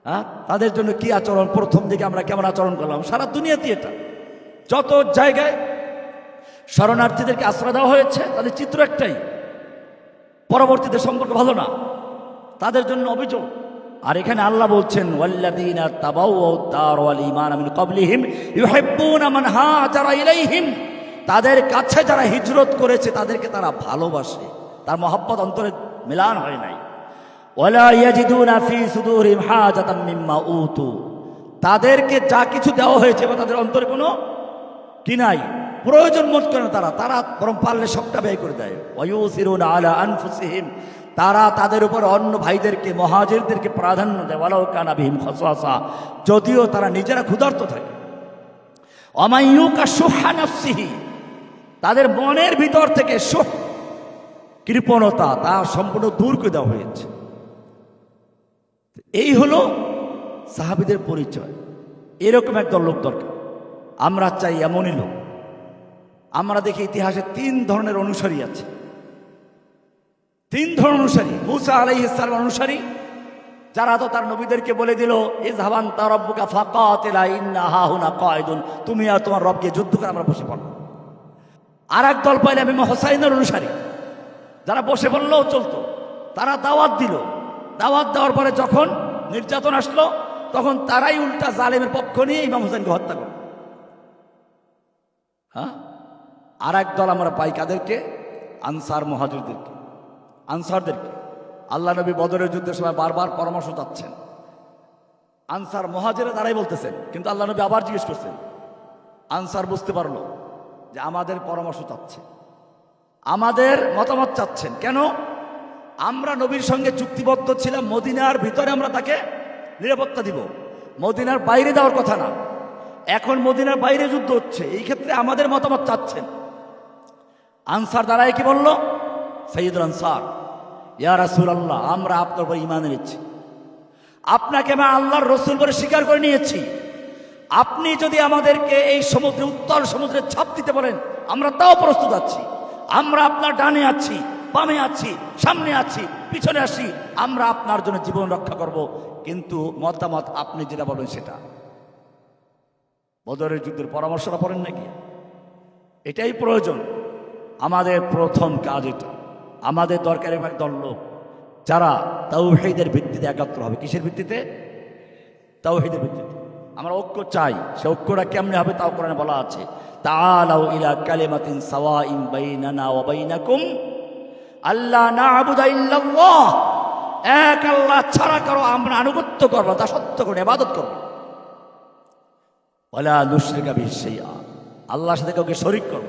হ্যাঁ, তাদের জন্য কি আচরণ, প্রথম দিকে আমরা কেমন আচরণ করলাম, সারা দুনিয়াতে এটা যত জায়গায় শরণার্থীদেরকে আশ্রয় দেওয়া হয়েছে, তাদের চিত্র একটাই, পরবর্তীতে সম্পর্ক ভালো না, তাদের জন্য অভিযোগ। আর এখানে আল্লাহ বলছেন ওয়াল্লাযীনা তাবাওয়াউদ দার ওয়াল ঈমানা মিন ক্বাবলিহিম ইউহিব্বুনা মান হাজারা ইলাইহিম। তাদের কাছে যারা হিজরত করেছে তাদেরকে তারা ভালোবাসে, তার মহব্বত অন্তরে মিলান হয় নাই। ওয়ালা ইয়াজিদুনা ফি সুদুরিহিম হাজাতাম মিম্মা উতু। তাদেরকে যা কিছু দেওয়া হয়েছে বা তাদের অন্তরে কোনো কি নাই, প্রয়োজন বোধ করে না, তারা বরং পারলে সবটা ব্যয় করে দেয়। ওয়া ইউসিরুনা আলা আনফুসিহিম, তারা তাদের উপর অন্য ভাইদেরকে, মুহাজিরদেরকে প্রাধান্য দেয়। ওয়ালাউ কানা বিহিম খাসাসা, যদিও তারা নিজেরা ক্ষুধার্ত থাকে। ওয়া মান ইউকা শুহ্হা নাফসিহি, তাদের মনের ভিতর থেকে শুহ, কৃপণতা, তা সম্পূর্ণ দূর করে দেওয়া হয়েছে। এই হলো সাহাবীদের পরিচয়। এরকম একদল লোক দরকার। আমরা চাই এমনই লোক। আমরা দেখি ইতিহাসে 3 ধরনের অনুসারী আছে, 3 ধরনের অনুসারী। মূসা আলাইহিস সালাম অনুসারী, যারা তো তার নবীদেরকে বলে দিল ইযহাবান তা রাব্বুকা ফাকাতিলা ইন্না হাহুনা কায়দুন, তুমি আর তোমার রবকে যুদ্ধ করে, আমরা বসে পড়ব। আর এক দল পাইলাম ইমাম হোসাইনের অনুসারী, যারা বসে বললেও চলতো, তারা দাওয়াত দিল। দাওয়াত দেওয়ার পরে যখন নির্যাতন আসলো, তখন তারাই উল্টা জালেমের পক্ষ নিয়ে ইমাম হোসেনকে হত্যা করে। হ্যাঁ, আর এক দল আমরা পাই কাদেরকে, আনসার মুহাজিরদেরকে, আনসারদেরকে। আল্লাহ নবী বদরের যুদ্ধের সময় বারবার পরামর্শ চাচ্ছেন, আনসার মুহাজিরা তারাই বলতেছেন, কিন্তু আল্লাহ নবী আবার জিজ্ঞেস করছেন। আনসার বুঝতে পারলো যে আমাদের পরামর্শ চাচ্ছে, আমাদের মতামত চাচ্ছেন। কেন? আমরা নবীর সঙ্গে চুক্তিবদ্ধ ছিলাম, মদিনার ভিতরে আমরা তাকে নিরাপত্তা দিব। মদিনার বাইরে যাওয়ার কথা না। এখন মদিনার বাইরে যুদ্ধ হচ্ছে, এই ক্ষেত্রে আমাদের মতামত চাচ্ছেন। আনসার দ্বারাই কি বলল? সাইয়্যিদুল আনসার, ইয়া রাসূলুল্লাহ, আমরা আপনার উপর ঈমান এনেছি, আপনাকে আমি আল্লাহর রসুল বলে স্বীকার করে নিয়েছি। আপনি যদি আমাদেরকে এই সমুদ্রে, উত্তর সমুদ্রে ছাপ দিতে বলেন, আমরা তাও প্রস্তুত আছি। আমরা আপনার ডানে আছি, বামে আছি, সামনে আছি, পিছনে আছি, আমরা আপনার জন্য জীবন রক্ষা করব। কিন্তু মতামত আপনি যেটা বলবেন সেটা। বদরের যুদ্ধের পরামর্শটা পড়েন নাকি? এটাই প্রয়োজন। আমাদের প্রথম কাজ এটা। আমাদের দরকার এক দল লোক যারা তাওহীদের ভিত্তিতে একাত্র হবে। কিসের ভিত্তিতে? তাওহীদের ভিত্তিতে। আমরা ঐক্য চাই। সে ঐক্যটা কেমনে হবে তাও কোরআনে বলা আছে, তাআলাউ ইলা কালিমাতিন সাওয়াইন বাইনানা ওয়া বাইনাকুম আল্লা না'বুদা ইল্লাল্লাহ। এক আল্লাহ ছাড়া কারো আমরা আনুগত্য করব, দাসত্ব করব, ইবাদত করব। ওয়ালা নুশরিকা বিহি শাইআ, আল্লাহর সাথে কাউকে শরীক করব।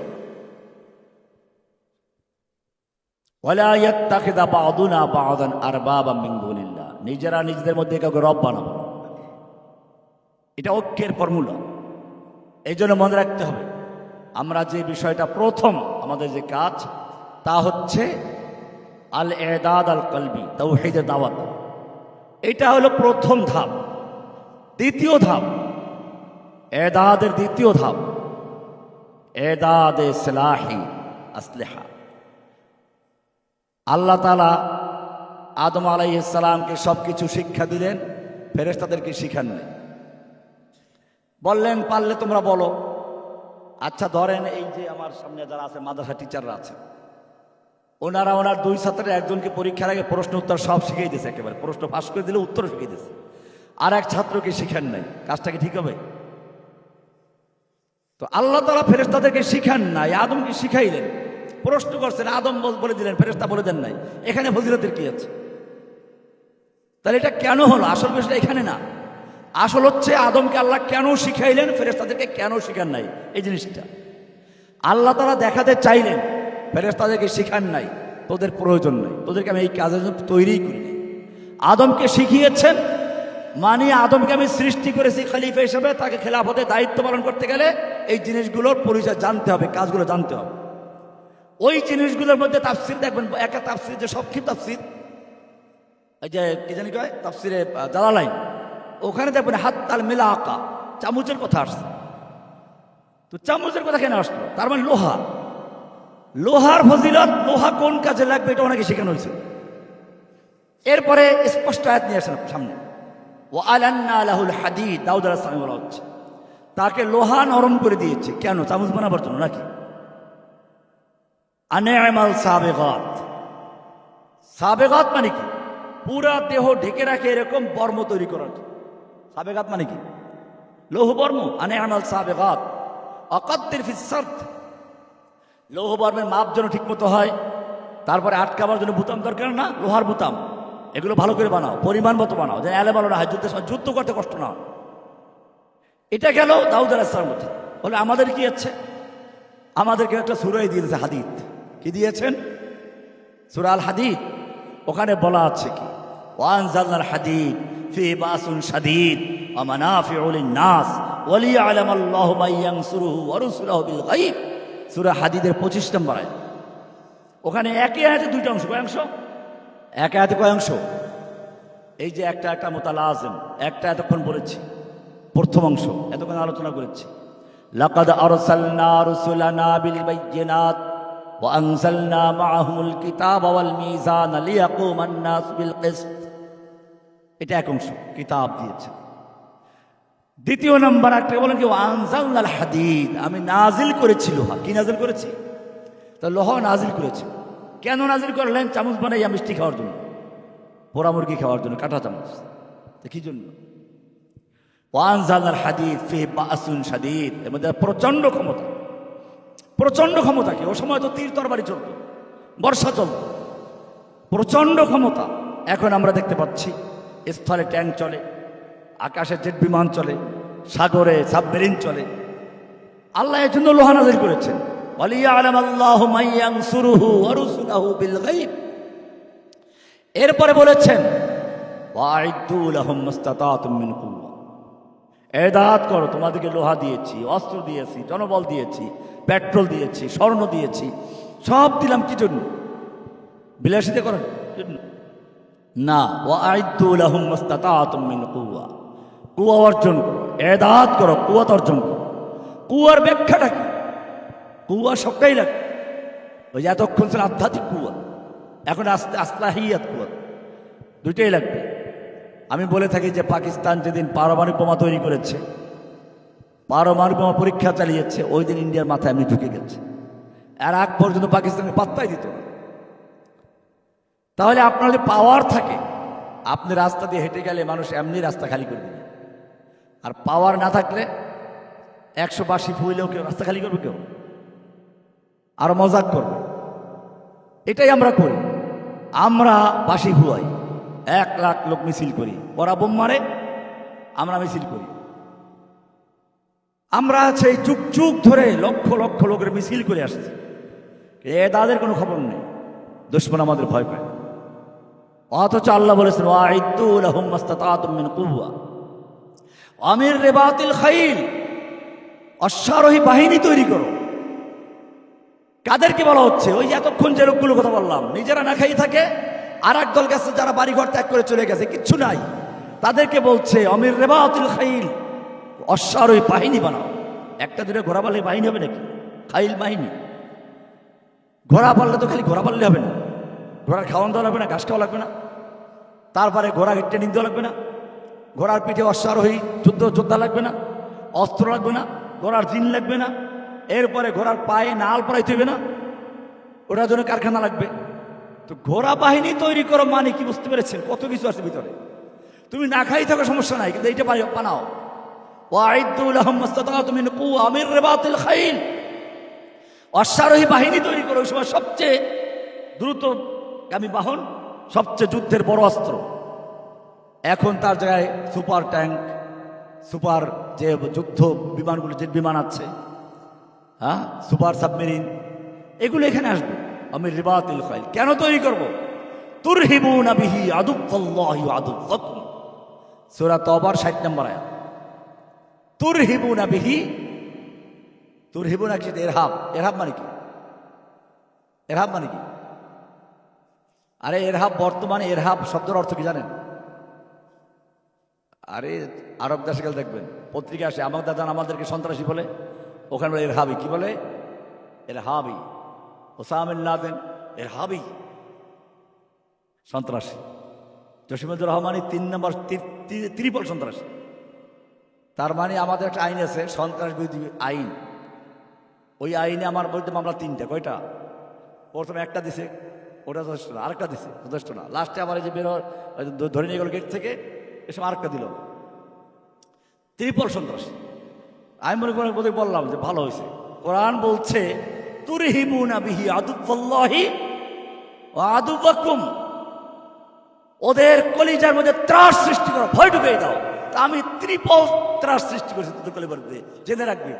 ওয়ালা ইয়াত্তাখিযা বা'দুনা বা'দান আরবাবাম মিন দুনিল্লাহ, নিজেরা নিজেদের মধ্যে কাউকে রব বানাবো। এটা ঐক্যের ফর্মুলা। এই জন্য মনে রাখতে হবে, আমরা যে বিষয়টা প্রথম আমাদের যে কাজ, তা হচ্ছে আল ইদাদ আল কলবি, তাওহীদের দাওয়াত। এটা হলো প্রথম ধাপ। দ্বিতীয় ধাপ, ইদাদের দ্বিতীয় ধাপ, ইদাদে সিলাহি আসলিহা। আল্লাহ তাআলা আদম আলাইহিস সালামকে সবকিছু শিক্ষা দিলেন, ফেরেশতাদেরকে শিখান নাই। বললেন পারলে তোমরা বলো। আচ্ছা ধরেন এই যে আমার সামনে যারা আছে মাদ্রাসা টিচাররা আছে, ওনারা ওনার দুই ছাত্রের একজনকে পরীক্ষার আগে প্রশ্ন উত্তর সব শিখিয়ে দিয়েছে, একেবারে প্রশ্ন ফাঁস করে দিলে উত্তর শিখিয়ে দিয়েছে, আর এক ছাত্রকে শিখান নাই। কাজটা কি ঠিক হবে? তো আল্লাহ তাআলা ফেরেশতাদেরকে শিখান নাই, আদমকে শিখাইলেন। প্রশ্ন করছেন, আদম বলে দিলেন, ফেরেশতা বলে দেন নাই। এখানে ফজিলতের কি আছে? তাহলে এটা কেন হলো? আসল বিষয়টা এখানে না। আসল হচ্ছে আদমকে আল্লাহ কেন শিখাইলেন, ফেরেশতাদেরকে কেন শিখান নাই, এই জিনিসটা। আল্লাহ তাআলা দেখাতে চাইলেন ফেরেশতাদেরকে শিখান নাই, তোদের প্রয়োজন নাই, তোদেরকে আমি এই কাজের জন্য তৈরি করি নাই। আদমকে শিখিয়েছেন মানে আদমকে আমি সৃষ্টি করেছি খলিফা হিসেবে, তাকে খেলাফতে দায়িত্ব পালন করতে গেলে এই জিনিসগুলোর পরিচয় জানতে হবে, কাজগুলো জানতে হবে। ওই জিনিসগুলোর মধ্যে তাফসির দেখবেন, একটা তাফসির যে সংক্ষিপ্ত তাফসির, এই যে কি জানি কয় তাফসিরে জালালাইন, ওখানে দেখবেন হাত্তাল মিলাকা, চামচের কথা আসছে। তো চামচের কথা কেন আসলো? তার মানে লোহা, লোহার ফজিলত, লোহা কোন কাজে লাগবে এটা অনেকে শেখানো হয়েছে। এরপরে স্পষ্ট আয়াত নিয়ে আসেন সামনে, ওয়া আলান্না লাহুল হাদিদ, দাউদ আলাইহিস সালাম বলা হচ্ছে তাকে লোহা নরম করে দিয়েছে। কেন? চামচ বানাবার জন্য নাকি? আনি'মাল সাবিগাত, সাবেগাত মানে কি? পুরা দেহ ঢেকে রাখে এরকম বর্ম তৈরি করার। সাবেগাত মানে কি? লৌহ বর্ম। আনি'মাল সাবেগাত আকাদ্দির ফিস সারদ, লৌহ বর্মের মাপ যেন ঠিক মতো হয়। তারপরে আটকাবার জন্য বুতাম দরকার না, লোহার বুতাম, এগুলো ভালো করে বানাও, পরিমাণ মতো বানাও, যেন এলেমালো না হয়, যুদ্ধের সময় যুদ্ধ করতে কষ্ট না হয়। এটা গেল দাউদ আলাইহিস সালামের মধ্যে। বলে আমাদের কি আছে? আমাদেরকে একটা সূরা দিয়ে দিয়েছে, হাদিদ। কি দিয়েছেন? সূরা আল হাদিদ। ওখানে বলা আছে কি, ওয়া আনজালনাল হাদিদ ফি বাসুন শাদীদ ওয়া মানাফিউ লিন-নাস ওয়া লিয়া'লামাল্লাহু মান ইয়ানসুরুহু ওয়া রুসুলুহু বিল গায়ব। সূরা হাদিদের 25 নম্বর আয়াত। ওখানে একই আয়াতে দুইটা অংশ। কয় অংশ? এক আয়াতে কয় অংশ? এই যে একটা একটা মুতালাজিম, একটা এতক্ষণ বলেছি প্রথম অংশ, এতক্ষণ আলোচনা করেছি। লাকাদ আরসালনা রুসুলানা বিল বাইয়িনাত ওয়া আনজালনা মাআহুমুল কিতাবা ওয়াল মিজানা লিয়াকুমান নাস বিল কিসত। এটা এক অংশ, কিতাব দিয়েছে। দ্বিতীয় নম্বর একটা বলেন কি, ওয়া আনজালনাল হাদিদ, আমি নাজিল করেছি লোহা। কি নাজিল করেছি? তা লোহা নাজিল করেছি। কেন নাজিল করলেন? চামচ বানাইয়া মিষ্টি খাওয়ার জন্য, পোড়া মুরগি খাওয়ার জন্য, কাঁটা চামচ। কি জন্য? ওয়া আনজালনাল হাদিদ ফি বাসুন শাদীদ, এর মধ্যে প্রচন্ড ক্ষমতা। প্রচন্ড ক্ষমতা কি? ও সময় তো তীর তরবারি চলত, বর্ষা চলত, প্রচন্ড ক্ষমতা। এখন আমরা দেখতে পাচ্ছি স্থলে ট্যাঙ্ক চলে, আকাশে জেট বিমান চলে, সাগরে সাবমেরিন চলে। আল্লাহ এর জন্য লোহা নাজিল করেছেন। ওয়ালিয়া'লামাল্লাহু মান ইয়ানসুরুহু ওয়া রুসুলুহু বিল গায়ব। এরপরে বলেছেন ওয়াইদু লাহুম মাস্তাতাতুম মিন কুওয়া, এদাত করো, তোমাদেরকে লোহা দিয়েছি, অস্ত্র দিয়েছি, জনবল দিয়েছি, পেট্রোল দিয়েছি, স্বর্ণ দিয়েছি, সব দিলাম কি জন্য? বিলাসিতা করার জন্য না। ওয়াইদু লাহুম মাস্তাতাতুম মিন কুওয়া, কুয়া অর্জন করো, এদাত করো, কুয়াত অর্জন করো। কুয়ার ব্যাখ্যাটা কি? কুয়া সবটাই লাগে। ওই যে এতক্ষণ ছিল আধ্যাত্মিক কুয়া, এখন আস্তে আসলাহিয়াত কুয়া, দুইটাই লাগবে। আমি বলে থাকি যে পাকিস্তান যেদিন পারমাণবিক বোমা তৈরি করেছে, পারমাণবিক বোমা পরীক্ষা চালিয়েছে, ওই দিন ইন্ডিয়ার মাথায় এমনি ঢুকে গেছে। আর আগ পর্যন্ত পাকিস্তানকে পাত্তাই দিত না। তাহলে আপনার যদি পাওয়ার থাকে, আপনি রাস্তা দিয়ে হেঁটে গেলে মানুষ এমনি রাস্তা খালি করে দেবে। আর পাওয়ার না থাকলে 100 ফুইলেও কেউ রাস্তা খালি করবে, কেউ আরো মজাক করবে। এটাই আমরা করি, আমরা বাঁশি ফুয়াই, 1 লাখ লোক মিছিল করি, ওরা বোম মারে, আমরা মিছিল করি। আমরা সেই যুগ যুগ ধরে লক্ষ লক্ষ লোকের মিছিল করে আসছি, তাদের কোনো খবর নেই, দুশমন আমাদের ভয় পায়। অথচ আল্লাহ বলেছেন ওয়াইদু লাহুম মাস্তাতাতুম মিন কুওয়া আমির রিবাতিল খাইল, অশ্বারোহী বাহিনী তৈরি করো। কাদেরকে বলা হচ্ছে? ওই যে এতক্ষণ যে লোকগুলো কথা বললাম, নিজেরা না খাই থাকে, আর এক দল গেছে যারা বাড়িঘর ত্যাগ করে চলে গেছে, কিচ্ছু নাই, তাদেরকে বলছে আমির রিবাতিল খাইল, অশ্বারোহী বাহিনী বানাও। একটা দূরে ঘোড়া পারলে বাহিনী হবে নাকি? খাইল বাহিনী। ঘোড়া পারলে তো খালি ঘোড়া পারলে হবে না, ঘোড়ার খাওয়ান দেওয়া লাগবে না, ঘাস খাওয়া লাগবে না, তারপরে ঘোড়া ট্রেনিং দেওয়া লাগবে না, ঘোড়ার পিঠে অশ্বারোহী যোদ্ধা লাগবে না, অস্ত্র লাগবে না, ঘোড়ার জিন লাগবে না, এরপরে ঘোড়ার পায়ে নাল পরাইতে হবে না, ওটার জন্য কারখানা লাগবে। তো ঘোড়া বাহিনী তৈরি করো মানে কি? বুঝতে পেরেছেন? কত কিছু আছে ভিতরে। তুমি না খাই থাকো সমস্যা নাই, কিন্তু এইটা বানাও। ওয়াইদু লাহুম মাস্তাতাতুম মিন কুওয়া আমির রিবাতিল খাইল, অশ্বারোহী বাহিনী তৈরি করো। ওই সময় সবচেয়ে দ্রুতগামী বাহন, সবচেয়ে যুদ্ধের বড় অস্ত্র। এখন তার জায়গায় সুপার ট্যাঙ্ক, সুপার যে যুদ্ধ বিমানগুলো, যে বিমান আছে, হ্যাঁ, সুপার সাবমেরিন, এগুলো এখানে আসবে। আমির রিবাতিল খাইল কেন তৈরি করব? তুরহিবুনা বিহি আদুওয়াল্লাহি ওয়া আদুওয়াকুম, সূরা তওবার 60 নম্বর আয়াত। তুরহিবুনা বিহি, তুরহিবুনা কি? ইরহাব। ইরহাব মানে কি? ইরহাব মানে কি? আরে ইরহাব, বর্তমানে ইরহাব শব্দের অর্থ কি জানেন? আরে আরব দেশে গেলে দেখবেন পত্রিকা আসে, আমার দাদা আমাদেরকে সন্ত্রাসী বলে, ওখানে বলে ইরহাবি। কি বলে? ইরহাবি। ওসামা বিন লাদেন ইরহাবি, সন্ত্রাসী। জসিমুদ্দৌলা রহমানি 3 নম্বর ত্রিপল সন্ত্রাসী। তার মানে আমাদের একটা আইন আছে, সন্ত্রাস বিরোধী আইন। ওই আইনে আমার বলতে মামলা 3টা। কয়টা? প্রথমে একটা দিছে, ওটা যথেষ্ট না, আরেকটা দিছে, যথেষ্ট না, লাস্টে আমার এই যে ধরে নিয়ে গেল গেট থেকে, এসব আরেকটা দিল, ত্রিপল সন্ত্রাসী। আমি মনে করে বোধহয় বললাম যে ভালো হয়েছে। কোরআন বলছে তুরহিবুনা বিহি আদুওয়াল্লাহি ওয়া আদুওয়াকুম, ওদের কলিজার মধ্যে ত্রাস সৃষ্টি করো, ভয় ঢুকিয়ে দাও। তা আমি ত্রিপল ত্রাস সৃষ্টি করেছি তোদের কলিজার মধ্যে, জেনে রাখবি।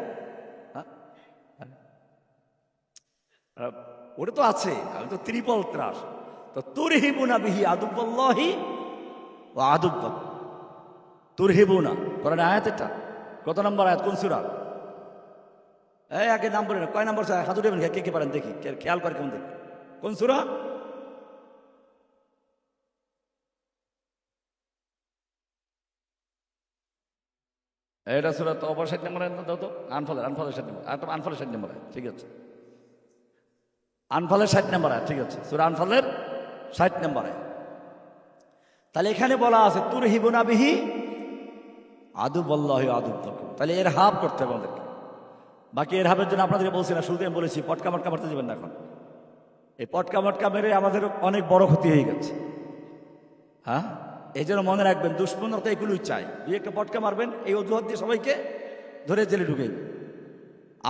ওটা তো আছে, আমি তো ত্রিপল ত্রাস। তো তুরহিবুনা বিহি আদুওয়াল্লাহি ওয়া আদুওয়াকুম, তুরহিবুনা কোরআন আয়াত। এটা কত নম্বর আয়াত? কোন সূরা? এই আগে নাম বলে না, কয় নম্বর হাত উঠাবেন, কে কে পারেন দেখি, খেয়াল করে কেমন দেখি। কোন সূরা? এটা সূরা তওবার 60 নম্বর আয়াত দাও তো। আনফালের 60 নম্বর আয়াত, আনফালের 60 নম্বর আয়াত, ঠিক আছে। আনফালের 60 নম্বর আয়াত, ঠিক আছে, সূরা আনফালের 60 নম্বর আয়াত। তাহলে এখানে বলা আছে তুরহিবুনা বিহি আদুওয়াল্লাহি ওয়া আদুওয়াকুম। তাহলে ইরহাব করতে হবে আমাদেরকে। বাকি ইরহাবের জন্য আপনাদেরকে বলছি না, শুরুতে আমি বলেছি পটকা মটকা মারতে যাবেন না। এখন এই পটকা মটকা মেরে আমাদের অনেক বড় ক্ষতি হয়ে গেছে। হ্যাঁ, এই জন্য মনে রাখবেন, দুশ্মনরা তো এগুলোই চায়। 2-1টা পটকা মারবেন, এই অজুহাত দিয়ে সবাইকে ধরে জেলে ঢুকেই।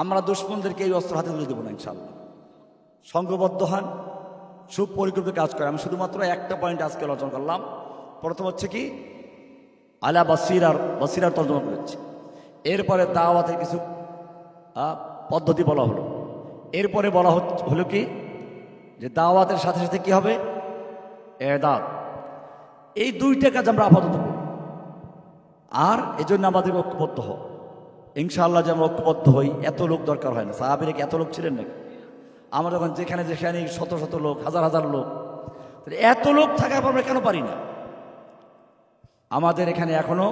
আমরা দুশ্মনদেরকে এই অস্ত্র হাতে তুলে দেবো না ইনশাআল্লাহ। সংঘবদ্ধ হন, সুপরিকল্পিত কাজ করে। আমি শুধুমাত্র একটা পয়েন্ট আজকে আলোচনা করলাম। প্রথম হচ্ছে কি, আলা বাসিরার তর্জমা করেছি। এরপরে দাওয়াতের কিছু পদ্ধতি বলা হলো। এরপরে বলা হলো কি, যে দাওয়াতের সাথে সাথে কি হবে? এদাত। এই দুইটা কাজ আমরা আপাতত করি। আর এই জন্য আমাদেরকে ঐক্যবদ্ধ হও। ইনশাআল্লাহ যেন ঐক্যবদ্ধ হই। এত লোক দরকার হয় না। সাহাবীরা কি এত লোক ছিলেন নাকি? আমরা যখন যেখানে যেখানে শত শত লোক, হাজার হাজার লোক, এত লোক থাকার পর আমরা কেন পারি না? আমাদের এখানে এখনো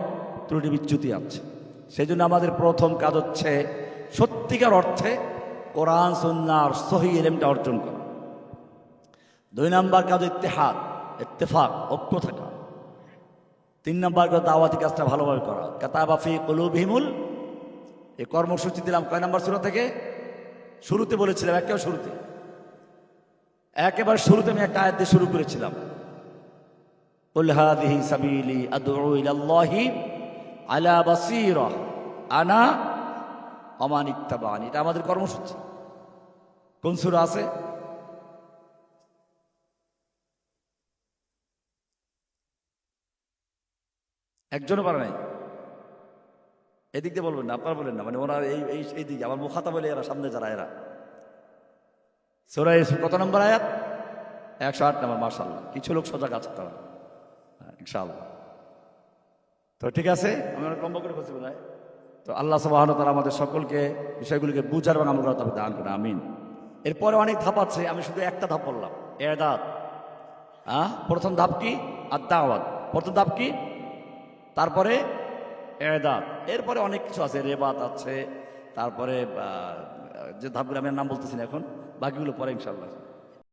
ত্রুটি বিচ্যুতি আছে। সেই জন্য আমাদের প্রথম কাজ হচ্ছে সত্যিকার অর্থে কোরআন সুন্নাহর সহিহ ইলমটা অর্জন করা। 2 নম্বর কাজ ইত্তেহাদ, ইত্তেফাক, ঐক্য থাকা। 3 নম্বর কাজ দাওয়াতি কাজটা ভালোভাবে করা। কাতাবা ফি কুলুবিহিমুল, এই কর্মসূচি দিলাম কয় নম্বর সূরা থেকে? শুরুতে বলেছিলাম, একেবারে শুরুতে আমি একটা আয়াত দিয়ে শুরু করেছিলাম, কুল হাযিহি সাবিলি আদউ ইলাল্লাহি আলা বাসীরা আনা ওয়া মান ইত্তাবা'আনি। এটা আমাদের কর্মসূচি। কোন সূরা আছে? একজনও পারে নাই। এদিক দিয়ে বলবেন না, আপনারা বলেন না, মানে ওরা এই দিকে আমার মুখাতা বলে এরা সামনে যারা এরা। সূরা ইউসুফ কত নম্বর আয়াত? 108 নম্বর। মাশাআল্লাহ, কিছু লোক সজাগ আছে তারা, ইনশাআল্লাহ। তো ঠিক আছে, আমি অনেক লম্বা করে বলছি বোধ হয়। তো আল্লাহ সুবহানাহু ওয়া তাআলা আমাদের সকলকে বিষয়গুলিকে বুঝার এবং আমল করার তৌফিক দান করুন, আমিন। এরপরে অনেক ধাপ আছে, আমি শুধু একটা ধাপ বললাম, ইরদাদ। প্রথম ধাপ কি? আদ-দাওয়াত। প্রথম ধাপ কি? তারপরে ইরদাদ। এরপরে অনেক কিছু আছে, রেবাত আছে, তারপরে যে ধাপগুলো আমি নাম বলতেছি না এখন, বাকিগুলো পরে ইনশাআল্লাহ।